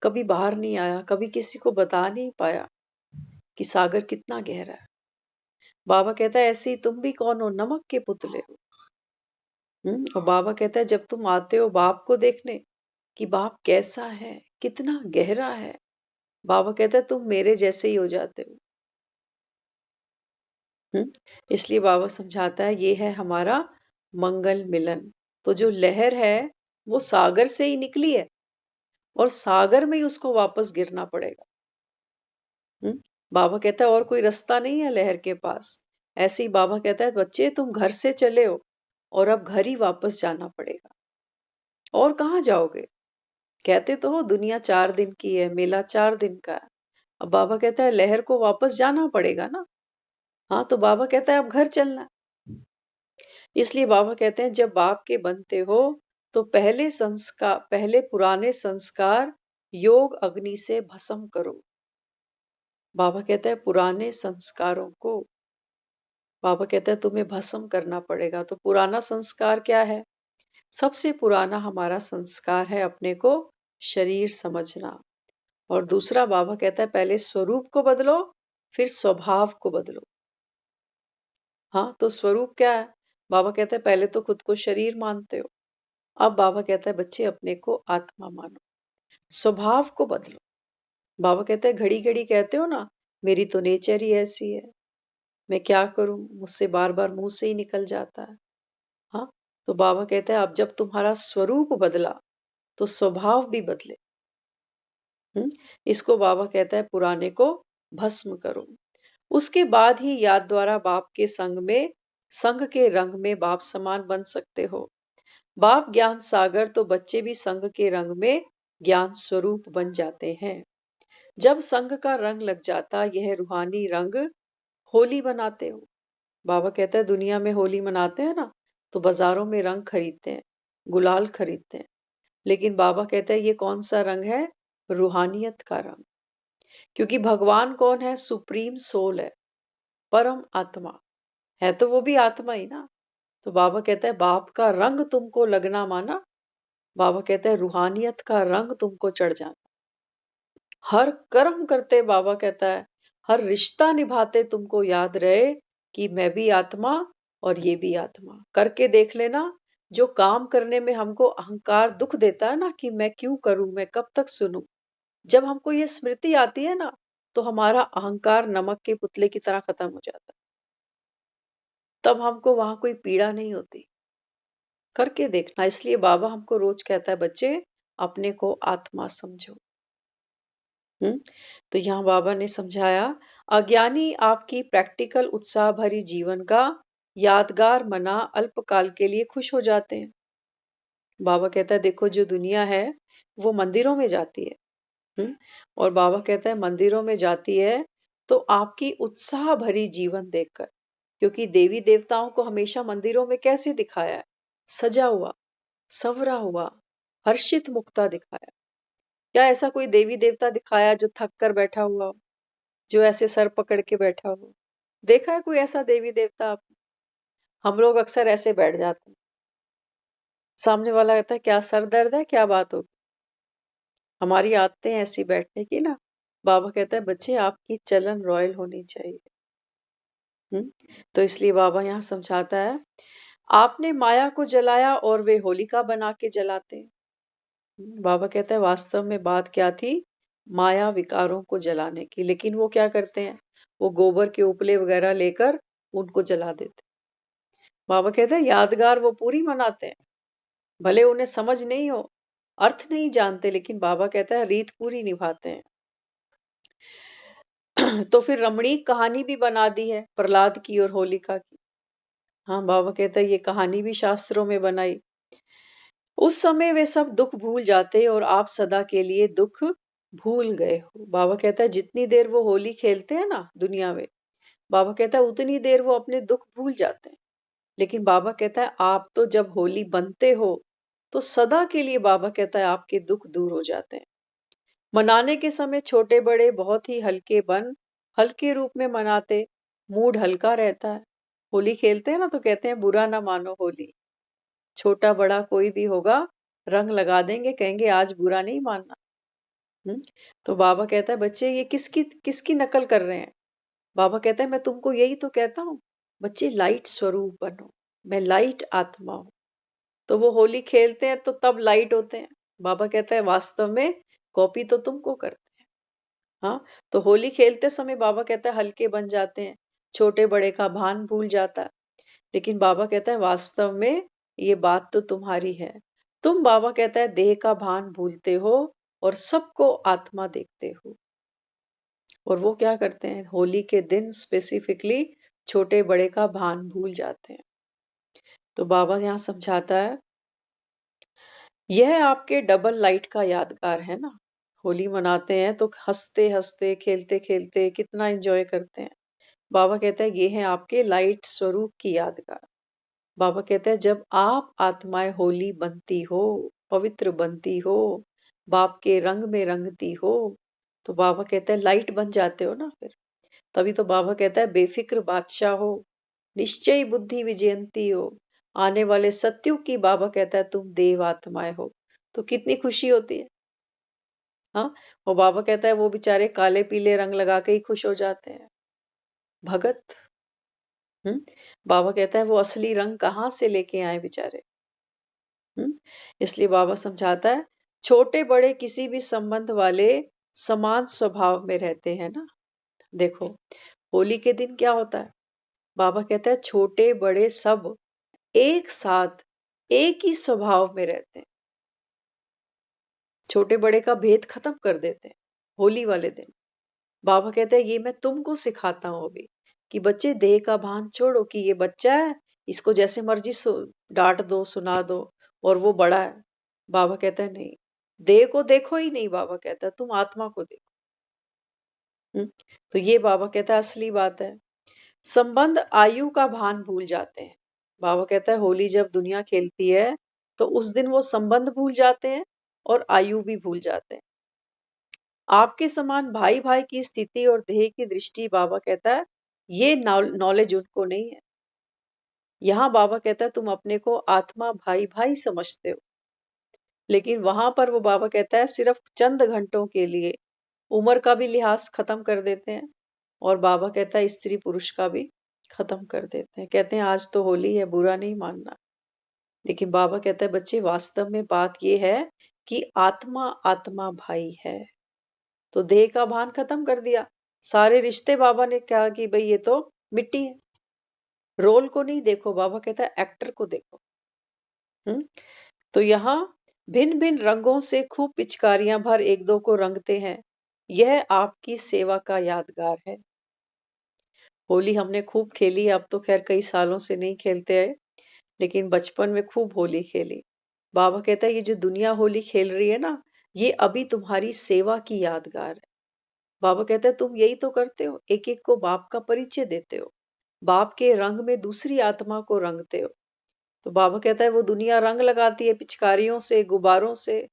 B: कभी बाहर नहीं आया, कभी किसी को बता नहीं पाया कि सागर कितना गहरा है। बाबा कहता है ऐसे ही तुम भी कौन हो? नमक के पुतले हो। और बाबा कहता है जब तुम आते हो बाप को देखने कि बाप कैसा है, कितना गहरा है, बाबा कहता है तुम मेरे जैसे ही हो जाते हो। इसलिए बाबा समझाता है ये है हमारा मंगल मिलन। तो जो लहर है वो सागर से ही निकली है और सागर में ही उसको वापस गिरना पड़ेगा। बाबा कहता है और कोई रास्ता नहीं है लहर के पास। ऐसे ही बाबा कहता है बच्चे तुम घर से चले हो और अब घर ही वापस जाना पड़ेगा। और कहाँ जाओगे? कहते तो हो दुनिया 4 दिन की है, मेला 4 दिन का है। अब बाबा कहता है लहर को वापस जाना पड़ेगा ना। हाँ, तो बाबा कहता है अब घर चलना है। इसलिए बाबा कहते हैं जब बाप के बनते हो तो पहले पुराने संस्कार योग अग्नि से भस्म करो। बाबा कहता है पुराने संस्कारों को, बाबा कहता है तुम्हें भस्म करना पड़ेगा। तो पुराना संस्कार क्या है? सबसे पुराना हमारा संस्कार है अपने को शरीर समझना। और दूसरा बाबा कहता है पहले स्वरूप को बदलो, फिर स्वभाव को बदलो। हाँ, तो स्वरूप क्या है? बाबा कहता है पहले तो खुद को शरीर मानते हो, अब बाबा कहता है बच्चे अपने को आत्मा मानो। स्वभाव को बदलो। बाबा कहते हैं घड़ी घड़ी कहते हो ना मेरी तो नेचर ही ऐसी है, मैं क्या करूं, मुझसे बार बार मुंह से ही निकल जाता है। हाँ, तो बाबा कहते हैं अब जब तुम्हारा स्वरूप बदला तो स्वभाव भी बदले। इसको बाबा कहता है पुराने को भस्म करो। उसके बाद ही याद द्वारा बाप के संग के रंग में बाप समान बन सकते हो। बाप ज्ञान सागर तो बच्चे भी संग के रंग में ज्ञान स्वरूप बन जाते हैं। जब संग का रंग लग जाता यह रूहानी रंग होली बनाते हो। बाबा कहता है दुनिया में होली मनाते हैं ना तो बाजारों में रंग खरीदते हैं, गुलाल खरीदते हैं, लेकिन बाबा कहता है ये कौन सा रंग है? रूहानियत का रंग। क्योंकि भगवान कौन है? सुप्रीम सोल है, परम आत्मा है, तो वो भी आत्मा ही ना। तो बाबा कहता है बाप का रंग तुमको लगना माना, बाबा कहता है रूहानियत का रंग तुमको चढ़ जाना। हर कर्म करते बाबा कहता है हर रिश्ता निभाते तुमको याद रहे कि मैं भी आत्मा और ये भी आत्मा। करके देख लेना, जो काम करने में हमको अहंकार दुख देता है ना कि मैं क्यों करूं, मैं कब तक सुनूं, जब हमको ये स्मृति आती है ना तो हमारा अहंकार नमक के पुतले की तरह खत्म हो जाता है। तब हमको वहां कोई पीड़ा नहीं होती। करके देखना, इसलिए बाबा हमको रोज कहता है बच्चे अपने को आत्मा समझो। हम्म तो यहाँ बाबा ने समझाया अज्ञानी आपकी प्रैक्टिकल उत्साह भरी जीवन का यादगार मना अल्पकाल के लिए खुश हो जाते हैं। बाबा कहता है देखो जो दुनिया है वो मंदिरों में जाती है। और बाबा कहता है मंदिरों में जाती है तो आपकी उत्साह भरी जीवन देखकर, क्योंकि देवी देवताओं को हमेशा मंदिरों में कैसे दिखाया है? सजा हुआ, संवरा हुआ, हर्षित मुक्ता दिखाया। क्या ऐसा कोई देवी देवता दिखाया जो थक कर बैठा हुआ हो, जो ऐसे सर पकड़ के बैठा हो? देखा है कोई ऐसा देवी देवता आपने? हम लोग अक्सर ऐसे बैठ जाते हैं। सामने वाला कहता है क्या सर दर्द है, क्या बात हो? हमारी आदतें ऐसी बैठने की ना। बाबा कहता है बच्चे आपकी चलन रॉयल होनी चाहिए। तो इसलिए बाबा यहाँ समझाता है आपने माया को जलाया और वे होलिका बना के जलाते हैं। बाबा कहता है वास्तव में बात क्या थी? माया विकारों को जलाने की, लेकिन वो क्या करते हैं? वो गोबर के उपले वगैरह लेकर उनको जला देते। बाबा कहते हैं यादगार वो पूरी मनाते हैं, भले उन्हें समझ नहीं हो, अर्थ नहीं जानते, लेकिन बाबा कहता है रीत पूरी निभाते हैं। तो फिर रमणीक कहानी भी बना दी है प्रहलाद की और होलिका की। हाँ, बाबा कहता है ये कहानी भी शास्त्रों में बनाई। उस समय वे सब दुख भूल जाते और आप सदा के लिए दुख भूल गए हो। बाबा कहता है जितनी देर वो होली खेलते हैं ना दुनिया में, बाबा कहता है उतनी देर वो अपने दुख भूल जाते हैं। लेकिन बाबा कहता है आप तो जब होली बनते हो तो सदा के लिए बाबा कहता है आपके दुख दूर हो जाते हैं। मनाने के समय छोटे बड़े बहुत ही हल्के रूप में मनाते, मूड हल्का रहता है। होली खेलते हैं ना तो कहते हैं बुरा ना मानो होली। छोटा बड़ा कोई भी होगा, रंग लगा देंगे, कहेंगे आज बुरा नहीं मानना। हम्म तो बाबा कहता है बच्चे ये किसकी किसकी नकल कर रहे हैं? बाबा कहता है मैं तुमको यही तो कहता हूँ बच्चे लाइट स्वरूप बनो, मैं लाइट आत्मा हूँ। तो वो होली खेलते हैं तो तब लाइट होते हैं। बाबा कहता है वास्तव में कॉपी तो तुमको करते हैं। हाँ, तो होली खेलते समय बाबा कहता है हल्के बन जाते हैं, छोटे बड़े का भान भूल जाता है। लेकिन बाबा कहता है वास्तव में ये बात तो तुम्हारी है। तुम बाबा कहता है देह का भान भूलते हो और सबको आत्मा देखते हो। और वो क्या करते हैं होली के दिन स्पेसिफिकली छोटे बड़े का भान भूल जाते हैं। तो बाबा यहाँ समझाता है यह आपके डबल लाइट का यादगार है ना। होली मनाते हैं तो हंसते हंसते खेलते खेलते कितना एंजॉय करते हैं। बाबा कहता है ये है आपके लाइट स्वरूप की यादगार। बाबा कहते हैं जब आप आत्माएं होली बनती हो, पवित्र बनती हो, बाप के रंग में रंगती हो, तो बाबा कहता है लाइट बन जाते हो ना फिर। तभी तो बाबा कहता है बेफिक्र बादशाह हो, निश्चय बुद्धि विजयंती हो, आने वाले सत्युग की बाबा कहता है तुम देव आत्माएं हो। तो कितनी खुशी होती है। हाँ, वो बाबा कहता है वो बेचारे काले पीले रंग लगा के ही खुश हो जाते हैं। भगत। बाबा कहता है वो असली रंग कहाँ से लेके आए बेचारे। इसलिए बाबा समझाता है छोटे बड़े किसी भी संबंध वाले समान स्वभाव में रहते हैं ना। देखो, होली के दिन क्या होता है? बाबा कहता है छोटे बड़े सब एक साथ एक ही स्वभाव में रहते हैं। छोटे बड़े का भेद खत्म कर देते हैं होली वाले दिन। बाबा कहते हैं ये मैं तुमको सिखाता हूँ अभी, कि बच्चे देह का भान छोड़ो, कि ये बच्चा है, इसको जैसे मर्जी डांट दो, सुना दो, और वो बड़ा है। बाबा कहता है नहीं, देह को देखो ही नहीं। बाबा कहता है तुम आत्मा को देखो। तो ये बाबा कहता है असली बात है। संबंध आयु का भान भूल जाते हैं। बाबा कहता है होली जब दुनिया खेलती है तो उस दिन वो संबंध भूल जाते हैं और आयु भी भूल जाते हैं। आपके समान भाई भाई की स्थिति और देह की दृष्टि, बाबा कहता है ये नॉलेज उनको नहीं है। यहाँ बाबा कहता है तुम अपने को आत्मा भाई भाई समझते हो, लेकिन वहां पर वो बाबा कहता है सिर्फ चंद घंटों के लिए उम्र का भी लिहाज खत्म कर देते हैं, और बाबा कहता है स्त्री पुरुष का भी खत्म कर देते हैं। कहते हैं आज तो होली है, बुरा नहीं मानना। लेकिन बाबा कहता है बच्चे वास्तव में बात यह है कि आत्मा आत्मा भाई है। तो देह का भान खत्म कर दिया, सारे रिश्ते बाबा ने कहा कि भाई ये तो मिट्टी है। रोल को नहीं देखो, बाबा कहता है एक्टर को देखो। तो यहाँ भिन्न भिन्न रंगों से खूब पिचकारियां भर एक दो को रंगते हैं। यह आपकी सेवा का यादगार है। होली हमने खूब खेली, अब तो खैर कई सालों से नहीं खेलते हैं, लेकिन बचपन में खूब होली खेली। बाबा कहता है ये जो दुनिया होली खेल रही है ना, ये अभी तुम्हारी सेवा की यादगार है। बाबा कहता है तुम यही तो करते हो, एक एक को बाप का परिचय देते हो, बाप के रंग में दूसरी आत्मा को रंगते हो। तो बाबा कहता है वो दुनिया रंग लगाती है पिचकारियों से, गुब्बारों से,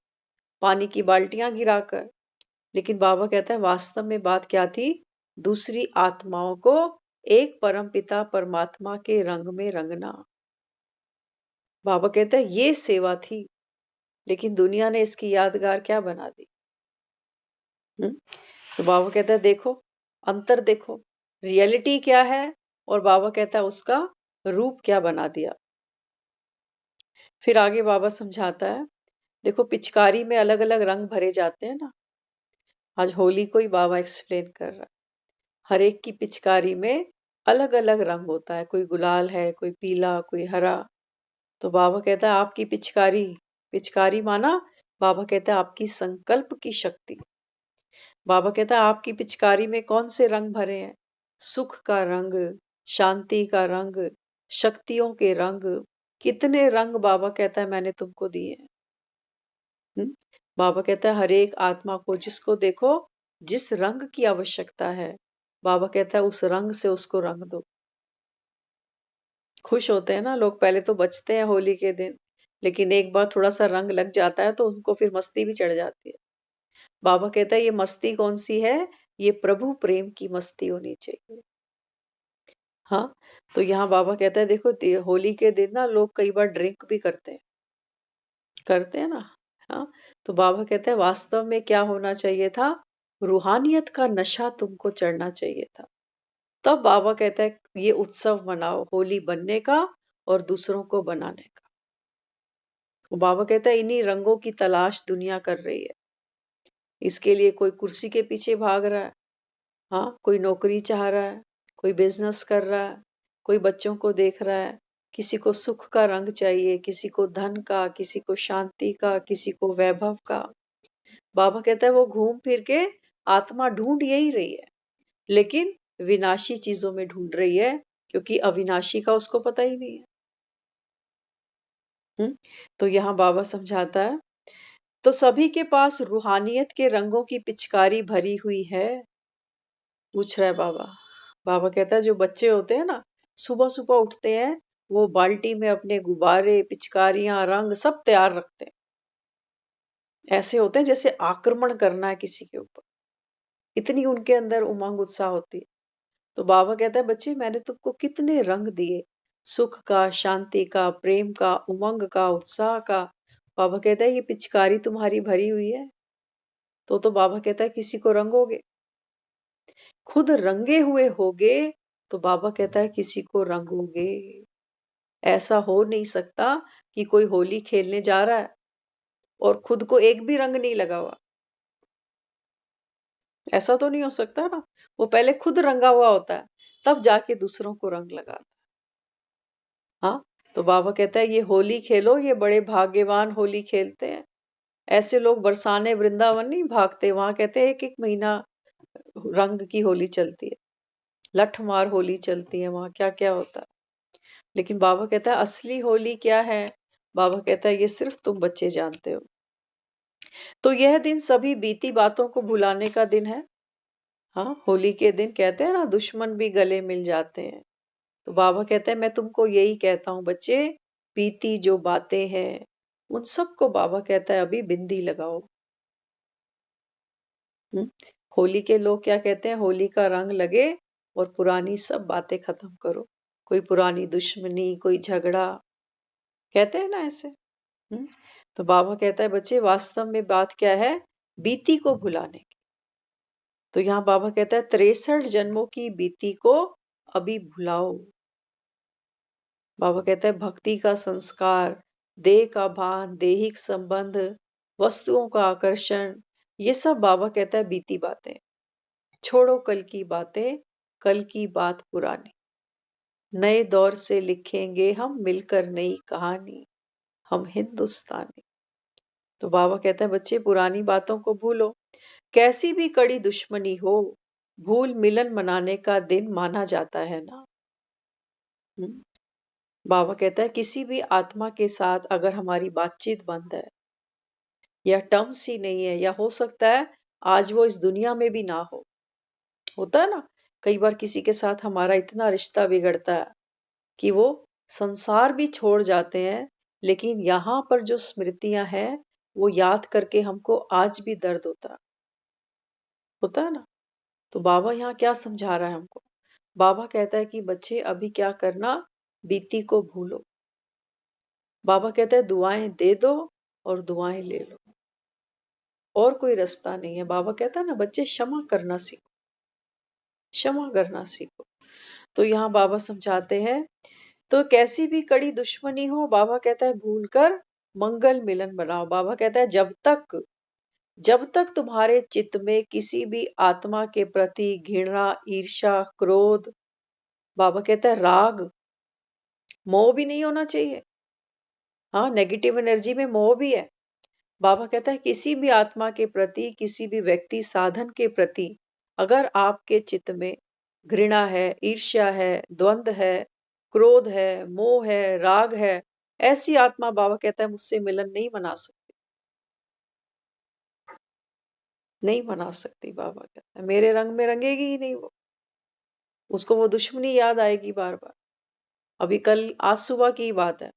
B: पानी की बाल्टियां गिराकर, लेकिन बाबा कहता है वास्तव में बात क्या थी? दूसरी आत्माओं को एक परम पिता परमात्मा के रंग में रंगना। बाबा कहता है ये सेवा थी, लेकिन दुनिया ने इसकी यादगार क्या बना दी। तो बाबा कहता है देखो, अंतर देखो, रियलिटी क्या है, और बाबा कहता है उसका रूप क्या बना दिया। फिर आगे बाबा समझाता है, देखो पिचकारी में अलग अलग रंग भरे जाते हैं ना। आज होली को ही बाबा एक्सप्लेन कर रहा है। हर एक की पिचकारी में अलग अलग रंग होता है, कोई गुलाल है, कोई पीला, कोई हरा। तो बाबा कहता है आपकी पिचकारी, पिचकारी माना बाबा कहता है आपकी संकल्प की शक्ति। बाबा कहता है आपकी पिचकारी में कौन से रंग भरे हैं? सुख का रंग, शांति का रंग, शक्तियों के रंग। कितने रंग बाबा कहता है मैंने तुमको दिए हैं। बाबा कहता है हर एक आत्मा को जिसको देखो, जिस रंग की आवश्यकता है, बाबा कहता है उस रंग से उसको रंग दो। खुश होते हैं ना लोग, पहले तो बचते हैं होली के दिन, लेकिन एक बार थोड़ा सा रंग लग जाता है तो उनको फिर मस्ती भी चढ़ जाती है। बाबा कहता है ये मस्ती कौन सी है? ये प्रभु प्रेम की मस्ती होनी चाहिए। हाँ, तो यहाँ बाबा कहता है देखो होली के दिन ना लोग कई बार ड्रिंक भी करते हैं ना। हाँ, तो बाबा कहता है वास्तव में क्या होना चाहिए था? रूहानियत का नशा तुमको चढ़ना चाहिए था। तब बाबा कहता है ये उत्सव मनाओ, होली बनने का और दूसरों को बनाने का। तो बाबा कहता है इन्हीं रंगों की तलाश दुनिया कर रही है। इसके लिए कोई कुर्सी के पीछे भाग रहा है, हाँ, कोई नौकरी चाह रहा है, कोई बिजनेस कर रहा है, कोई बच्चों को देख रहा है, किसी को सुख का रंग चाहिए, किसी को धन का, किसी को शांति का, किसी को वैभव का। बाबा कहता है वो घूम फिर के आत्मा ढूंढ यही रही है, लेकिन विनाशी चीजों में ढूंढ रही है, क्योंकि अविनाशी का उसको पता ही नहीं है। तो यहाँ बाबा समझाता है तो सभी के पास रूहानियत के रंगों की पिचकारी भरी हुई है, पूछ रहा है बाबा। बाबा कहता है जो बच्चे होते हैं ना, सुबह सुबह उठते हैं, वो बाल्टी में अपने गुब्बारे, पिचकारियां, रंग सब तैयार रखते हैं। ऐसे होते हैं जैसे आक्रमण करना है किसी के ऊपर, इतनी उनके अंदर उमंग उत्साह होती है। तो बाबा कहता है बच्चे मैंने तुमको कितने रंग दिए, सुख का, शांति का, प्रेम का, उमंग का, उत्साह का। बाबा कहता है ये पिचकारी तुम्हारी भरी हुई है, तो बाबा कहता है किसी को रंगोगे, खुद रंगे हुए होगे तो बाबा कहता है किसी को रंगोगे। ऐसा हो नहीं सकता कि कोई होली खेलने जा रहा है और खुद को एक भी रंग नहीं लगा हुआ। ऐसा तो नहीं हो सकता ना। वो पहले खुद रंगा हुआ होता है, तब जाके दूसरों को रंग लगाता है। हाँ, तो बाबा कहता है ये होली खेलो, ये बड़े भाग्यवान होली खेलते हैं। ऐसे लोग बरसाने वृंदावन नहीं भागते, वहां कहते हैं एक एक महीना रंग की होली चलती है, लठ मार होली चलती है, वहां क्या क्या होता है। लेकिन बाबा कहता है असली होली क्या है, बाबा कहता है ये सिर्फ तुम बच्चे जानते हो। तो यह दिन सभी बीती बातों को भुलाने का दिन है। हाँ, होली के दिन कहते हैं ना दुश्मन भी गले मिल जाते हैं। तो बाबा कहते हैं मैं तुमको यही कहता हूँ बच्चे, बीती जो बातें हैं उन सबको बाबा कहता है अभी बिंदी लगाओ। हम्म, होली के लोग क्या कहते हैं, होली का रंग लगे और पुरानी सब बातें खत्म करो। कोई पुरानी दुश्मनी, कोई झगड़ा, कहते हैं ना ऐसे। हम्म, तो बाबा कहता है बच्चे वास्तव में बात क्या है, बीती को भुलाने की। तो यहाँ बाबा कहता है 63 जन्मों की बीती को अभी भुलाओ। बाबा कहता है भक्ति का संस्कार, देह का भान, देहिक संबंध, वस्तुओं का आकर्षण, ये सब बाबा कहता है बीती बातें। छोड़ो कल की बातें, कल की बात पुरानी। नए दौर से लिखेंगे हम मिलकर नई कहानी, हम हिंदुस्तानी। तो बाबा कहता है बच्चे पुरानी बातों को भूलो, कैसी भी कड़ी दुश्मनी हो, भूल मिलन मनाने का दिन माना जाता है ना। हम्म, बाबा कहता है किसी भी आत्मा के साथ अगर हमारी बातचीत बंद है या टर्म्स ही नहीं है, या हो सकता है आज वो इस दुनिया में भी ना हो, होता है ना कई बार किसी के साथ हमारा इतना रिश्ता बिगड़ता है कि वो संसार भी छोड़ जाते हैं, लेकिन यहाँ पर जो स्मृतियां हैं वो याद करके हमको आज भी दर्द होता है ना। तो बाबा यहाँ क्या समझा रहा है हमको, बाबा कहता है कि बच्चे अभी क्या करना, बीती को भूलो। बाबा कहता है दुआएं दे दो और दुआएं ले लो, और कोई रास्ता नहीं है। बाबा कहता है ना बच्चे क्षमा करना सीखो, क्षमा करना सीखो। तो यहाँ बाबा समझाते हैं तो कैसी भी कड़ी दुश्मनी हो, बाबा कहता है भूल कर मंगल मिलन बनाओ। बाबा कहता है जब तक तुम्हारे चित्त में किसी भी आत्मा के प्रति घृणा, ईर्ष्या, क्रोध, बाबा कहता है राग, मोह भी नहीं होना चाहिए। हाँ, नेगेटिव एनर्जी में मोह भी है। बाबा कहता है किसी भी आत्मा के प्रति, किसी भी व्यक्ति साधन के प्रति अगर आपके चित्त में घृणा है, ईर्ष्या है, द्वंद है, क्रोध है, मोह है, राग है, ऐसी आत्मा बाबा कहता है मुझसे मिलन नहीं मना सकती, नहीं मना सकती। बाबा कहता है मेरे रंग में रंगेगी ही नहीं वो, उसको वो दुश्मनी याद आएगी बार बार। अभी कल, आज सुबह की बात है,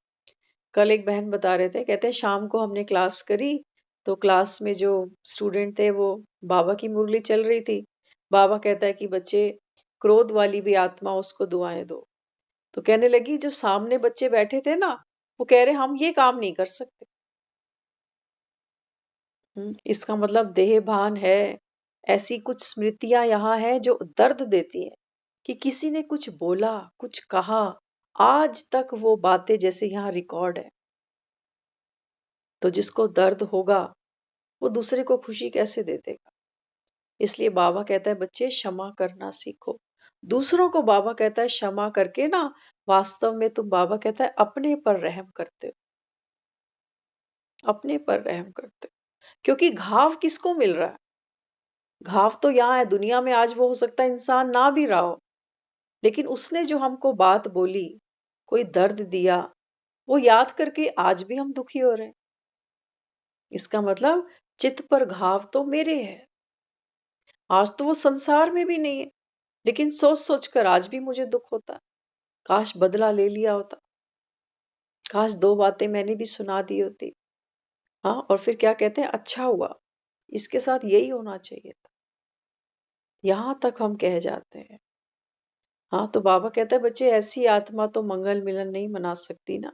B: कल एक बहन बता रहे थे, कहते हैं शाम को हमने क्लास करी, तो क्लास में जो स्टूडेंट थे वो बाबा की मुरली चल रही थी। बाबा कहता है कि बच्चे क्रोध वाली भी आत्मा उसको दुआएं दो। तो कहने लगी जो सामने बच्चे बैठे थे ना, वो कह रहे हम ये काम नहीं कर सकते। इसका मतलब देह भान है। ऐसी कुछ स्मृतियां यहाँ है जो दर्द देती है कि किसी ने कुछ बोला, कुछ कहा, आज तक वो बातें जैसे यहाँ रिकॉर्ड है। तो जिसको दर्द होगा वो दूसरे को खुशी कैसे दे देगा। इसलिए बाबा कहता है बच्चे क्षमा करना सीखो। दूसरों को बाबा कहता है क्षमा करके ना, वास्तव में तुम, बाबा कहता है अपने पर रहम करते हो, अपने पर रहम करते हो। क्योंकि घाव किसको मिल रहा है, घाव तो यहाँ है दुनिया में। आज वो हो सकता है इंसान ना भी रहा हो, लेकिन उसने जो हमको बात बोली, कोई दर्द दिया, वो याद करके आज भी हम दुखी हो रहे हैं। इसका मतलब चित्त पर घाव तो मेरे है। आज तो वो संसार में भी नहीं है, लेकिन सोच सोच कर आज भी मुझे दुख होता है। काश बदला ले लिया होता, काश दो बातें मैंने भी सुना दी होती। हाँ, और फिर क्या कहते हैं, अच्छा हुआ, इसके साथ यही होना चाहिए था। यहां तक हम कह जाते हैं। हाँ, तो बाबा कहता है बच्चे ऐसी आत्मा तो मंगल मिलन नहीं मना सकती ना।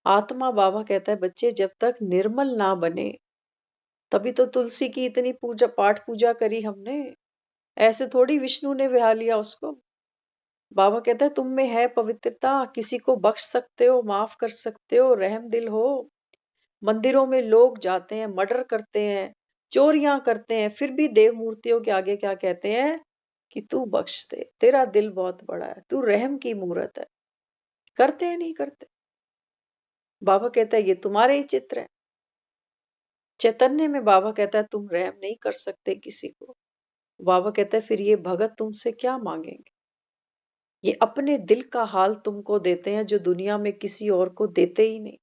B: आत्मा, बाबा कहता है बच्चे जब तक निर्मल ना बने, तभी तो तुलसी की इतनी पूजा, पाठ पूजा करी हमने। ऐसे थोड़ी विष्णु ने विहा लिया उसको। बाबा कहता है तुम में है पवित्रता, किसी को बख्श सकते हो, माफ कर सकते हो, रहम दिल हो। मंदिरों में लोग जाते हैं, मर्डर करते हैं, चोरियां करते हैं, फिर भी देव मूर्तियों के आगे क्या कहते हैं कि तू बख्श दे, तेरा दिल बहुत बड़ा है, तू रहम की मूरत है। करते हैं नहीं करते? बाबा कहता है ये तुम्हारे ही चित्र है। चैतन्य में बाबा कहता है तुम रहम नहीं कर सकते किसी को। बाबा कहता है फिर ये भगत तुमसे क्या मांगेंगे? ये अपने दिल का हाल तुमको देते हैं जो दुनिया में किसी और को देते ही नहीं।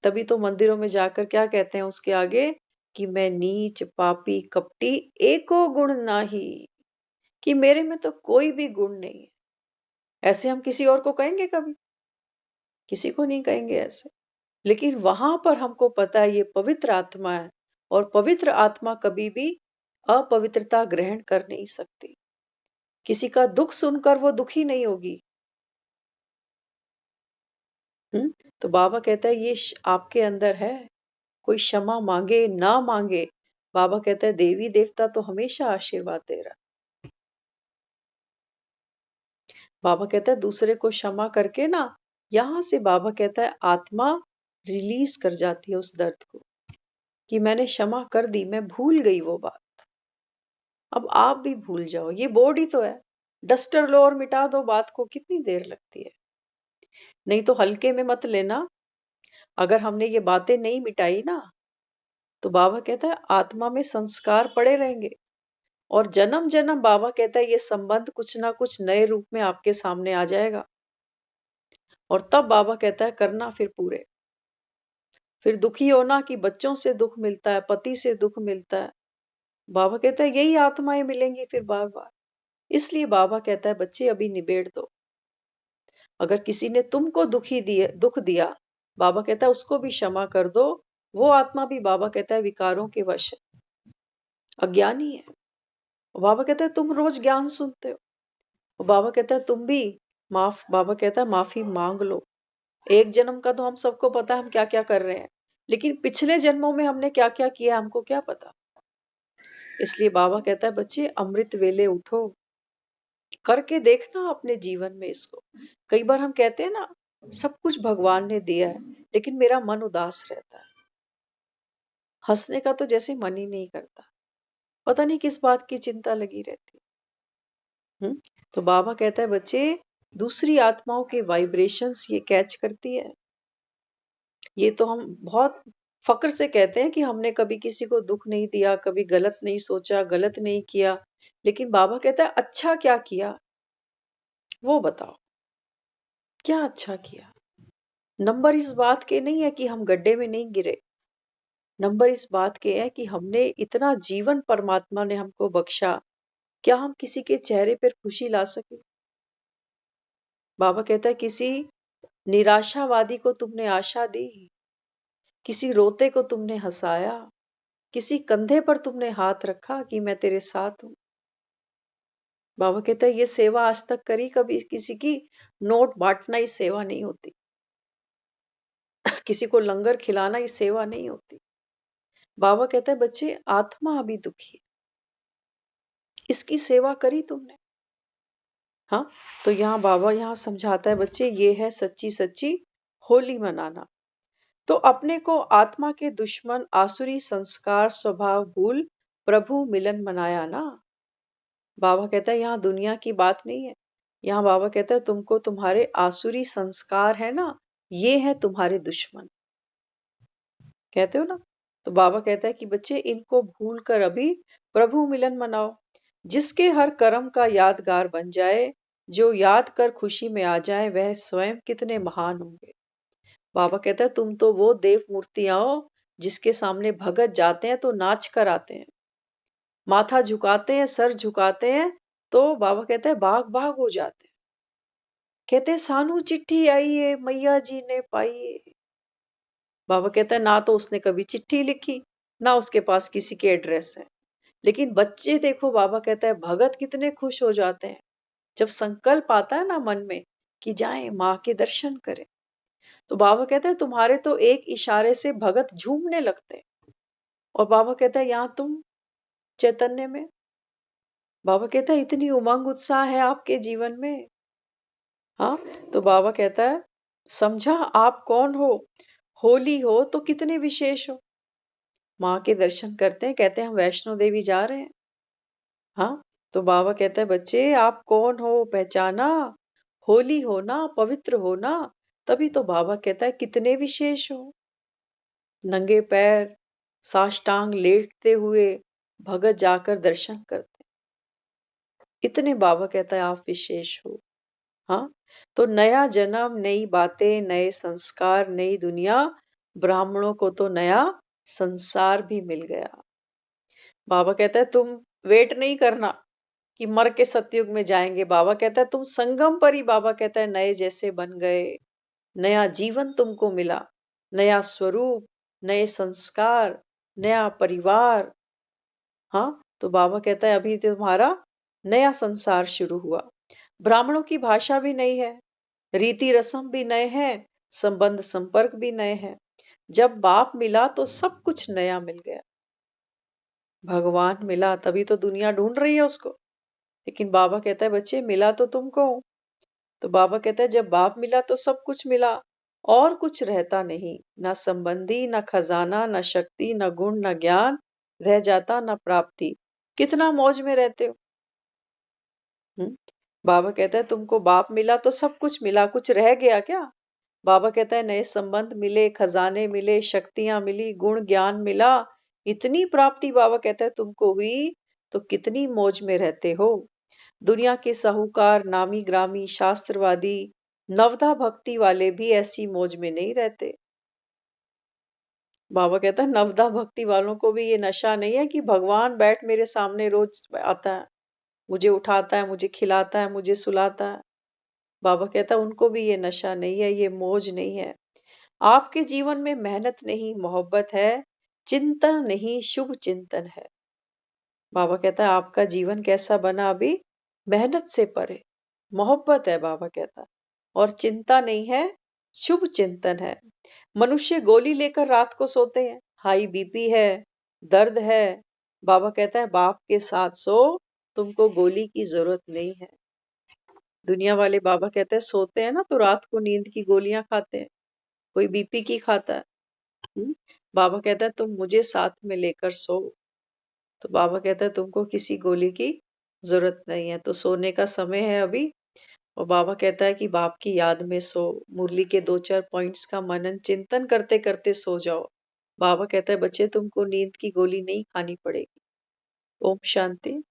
B: तभी तो मंदिरों में जाकर क्या कहते हैं उसके आगे कि मैं नीच पापी कपटी एको गुण नाही, कि मेरे में तो कोई भी गुण नहीं है। ऐसे हम किसी और को कहेंगे कभी? किसी को नहीं कहेंगे ऐसे। लेकिन वहां पर हमको पता है ये पवित्र आत्मा है, और पवित्र आत्मा कभी भी अपवित्रता ग्रहण कर नहीं सकती। किसी का दुख सुनकर वो दुखी नहीं होगी। तो बाबा कहता है ये आपके अंदर है। कोई क्षमा मांगे ना मांगे, बाबा कहता है देवी देवता तो हमेशा आशीर्वाद दे रहा। बाबा कहता है दूसरे को क्षमा करके ना, यहां से बाबा कहता है आत्मा रिलीज कर जाती है उस दर्द को, कि मैंने क्षमा कर दी, मैं भूल गई वो बात। अब आप भी भूल जाओ, ये बोर्ड ही तो है। डस्टर लो और मिटा दो बात को, कितनी देर लगती है? नहीं तो हल्के में मत लेना। अगर हमने ये बातें नहीं मिटाई ना, तो बाबा कहता है आत्मा में संस्कार पड़े रहेंगे, और जन्म जन्म बाबा कहता है ये संबंध कुछ ना कुछ नए रूप में आपके सामने आ जाएगा। और तब बाबा कहता है करना फिर पूरे। फिर दुखी होना कि बच्चों से दुख मिलता है, पति से दुख मिलता है। बाबा कहता है यही आत्माएं मिलेंगी फिर बार बार। इसलिए बाबा कहता है बच्चे अभी निबेड़ दो। अगर किसी ने तुमको दुख दिया, बाबा कहता है उसको भी क्षमा कर दो। वो आत्मा भी बाबा कहता है विकारों के वश है, अज्ञानी है। बाबा कहता है तुम रोज ज्ञान सुनते हो। बाबा कहता है तुम भी बाबा कहता है माफी मांग लो। एक जन्म का तो हम सबको पता है हम क्या क्या कर रहे हैं, लेकिन पिछले जन्मों में हमने क्या क्या किया हमको क्या पता। इसलिए बाबा कहता है बच्चे अमृत वेले उठो, करके देखना अपने जीवन में इसको। कई बार हम कहते हैं ना सब कुछ भगवान ने दिया है, लेकिन मेरा मन उदास रहता है, हंसने का तो जैसे मन ही नहीं करता, पता नहीं किस बात की चिंता लगी रहती है। तो बाबा कहता है बच्चे दूसरी आत्माओं के वाइब्रेशंस ये कैच करती है। ये तो हम बहुत फक्र से कहते हैं कि हमने कभी किसी को दुख नहीं दिया, कभी गलत नहीं सोचा, गलत नहीं किया। लेकिन बाबा कहता है अच्छा क्या किया वो बताओ, क्या अच्छा किया? नंबर इस बात के नहीं है कि हम गड्ढे में नहीं गिरे। नंबर इस बात के है कि हमने इतना जीवन परमात्मा ने हमको बख्शा, क्या हम किसी के चेहरे पर खुशी ला सके? बाबा कहता है किसी निराशावादी को तुमने आशा दी, किसी रोते को तुमने हंसाया, किसी कंधे पर तुमने हाथ रखा कि मैं तेरे साथ हूं। बाबा कहता है ये सेवा आज तक करी कभी किसी की? नोट बांटना ही सेवा नहीं होती। किसी को लंगर खिलाना ही सेवा नहीं होती। बाबा कहता है बच्चे आत्मा अभी दुखी है, इसकी सेवा करी तुमने? हाँ, तो यहाँ बाबा यहाँ समझाता है बच्चे ये है सच्ची सच्ची होली मनाना। तो अपने को आत्मा के दुश्मन आसुरी संस्कार स्वभाव भूल प्रभु मिलन मनाया ना। बाबा कहता है यहाँ दुनिया की बात नहीं है। यहाँ बाबा कहता है तुमको तुम्हारे आसुरी संस्कार है ना, ये है तुम्हारे दुश्मन। कहते हो ना? तो बाबा कहता है कि बच्चे इनको भूल कर अभी प्रभु मिलन मनाओ, जिसके हर कर्म का यादगार बन जाए, जो याद कर खुशी में आ जाए, वह स्वयं कितने महान होंगे। बाबा कहता है तुम तो वो देव मूर्तियां हो जिसके सामने भगत जाते हैं तो नाच कर आते हैं, माथा झुकाते हैं, सर झुकाते हैं, तो बाबा कहता है भाग भाग हो जाते हैं। कहते हैं सानू चिट्ठी आई है मैया जी ने पाई है। बाबा कहता है ना तो उसने कभी चिट्ठी लिखी, ना उसके पास किसी के एड्रेस है। लेकिन बच्चे देखो बाबा कहता है भगत कितने खुश हो जाते हैं जब संकल्प आता है ना मन में कि जाएं माँ के दर्शन करें। तो बाबा कहता है तुम्हारे तो एक इशारे से भगत झूमने लगते हैं। और बाबा कहता है यहाँ तुम चैतन्य में, बाबा कहता है इतनी उमंग उत्साह है आपके जीवन में। हाँ, तो बाबा कहता है समझा आप कौन हो, होली हो तो कितने विशेष हो। माँ के दर्शन करते हैं, कहते हैं हम वैष्णो देवी जा रहे हैं। हाँ, तो बाबा कहता है बच्चे आप कौन हो, पहचाना? होली हो ना, पवित्र हो ना। तभी तो बाबा कहता है कितने विशेष हो। नंगे पैर साष्टांग लेटते हुए भगत जाकर दर्शन करते, इतने बाबा कहता है आप विशेष हो। हाँ, तो नया जन्म, नई बातें, नए संस्कार, नई दुनिया। ब्राह्मणों को तो नया संसार भी मिल गया। बाबा कहता है तुम वेट नहीं करना कि मर के सतयुग में जाएंगे। बाबा कहता है तुम संगम पर ही, बाबा कहता है, नए जैसे बन गए। नया जीवन तुमको मिला, नया स्वरूप, नए संस्कार, नया परिवार। हाँ, तो बाबा कहता है अभी तुम्हारा नया संसार शुरू हुआ। ब्राह्मणों की भाषा भी नई है, रीति रस्म भी नए हैं, संबंध संपर्क भी नए हैं। जब बाप मिला तो सब कुछ नया मिल गया। भगवान मिला तभी तो दुनिया ढूंढ रही है उसको। लेकिन बाबा कहता है बच्चे मिला तो तुमको। तो बाबा कहता है जब बाप मिला तो सब कुछ मिला, और कुछ रहता नहीं, ना संबंधी, ना खजाना, ना शक्ति, ना गुण, ना ज्ञान रह जाता, ना प्राप्ति। कितना मौज में रहते हो। हम्म? बाबा कहता है तुमको बाप मिला तो सब कुछ मिला, कुछ रह गया क्या? बाबा कहता है नए संबंध मिले, खजाने मिले, शक्तियां मिली, गुण ज्ञान मिला, इतनी प्राप्ति बाबा कहता है तुमको हुई, तो कितनी मौज में रहते हो। दुनिया के साहूकार, नामी ग्रामी, शास्त्रवादी, नवधा भक्ति वाले भी ऐसी मौज में नहीं रहते। बाबा कहता है नवधा भक्ति वालों को भी ये नशा नहीं है कि भगवान बैठ मेरे सामने रोज आता है, मुझे उठाता है, मुझे खिलाता है, मुझे सुलाता है। बाबा कहता है उनको भी ये नशा नहीं है, ये मौज नहीं है। आपके जीवन में मेहनत नहीं, मोहब्बत है। चिंतन नहीं, शुभ चिंतन है। बाबा कहता है आपका जीवन कैसा बना अभी? मेहनत से परे, मोहब्बत है। बाबा कहता है और चिंता नहीं है, शुभ चिंतन है। मनुष्य गोली लेकर रात को सोते हैं, हाई बीपी है, दर्द है। बाबा कहता है बाप के साथ सो, तुमको गोली की जरूरत नहीं है। दुनिया वाले बाबा कहते हैं सोते हैं ना तो रात को नींद की गोलियां खाते हैं, कोई बीपी की खाता है। हम्म? बाबा कहता है तुम मुझे साथ में लेकर सो। तो बाबा कहता है तुमको किसी गोली की जरूरत नहीं है, तो सोने का समय है अभी। और बाबा कहता है कि बाप की याद में सो, मुरली के 2-4 पॉइंट्स का मनन चिंतन करते करते सो जाओ। बाबा कहता है बच्चे तुमको नींद की गोली नहीं खानी पड़ेगी। ओम शांति।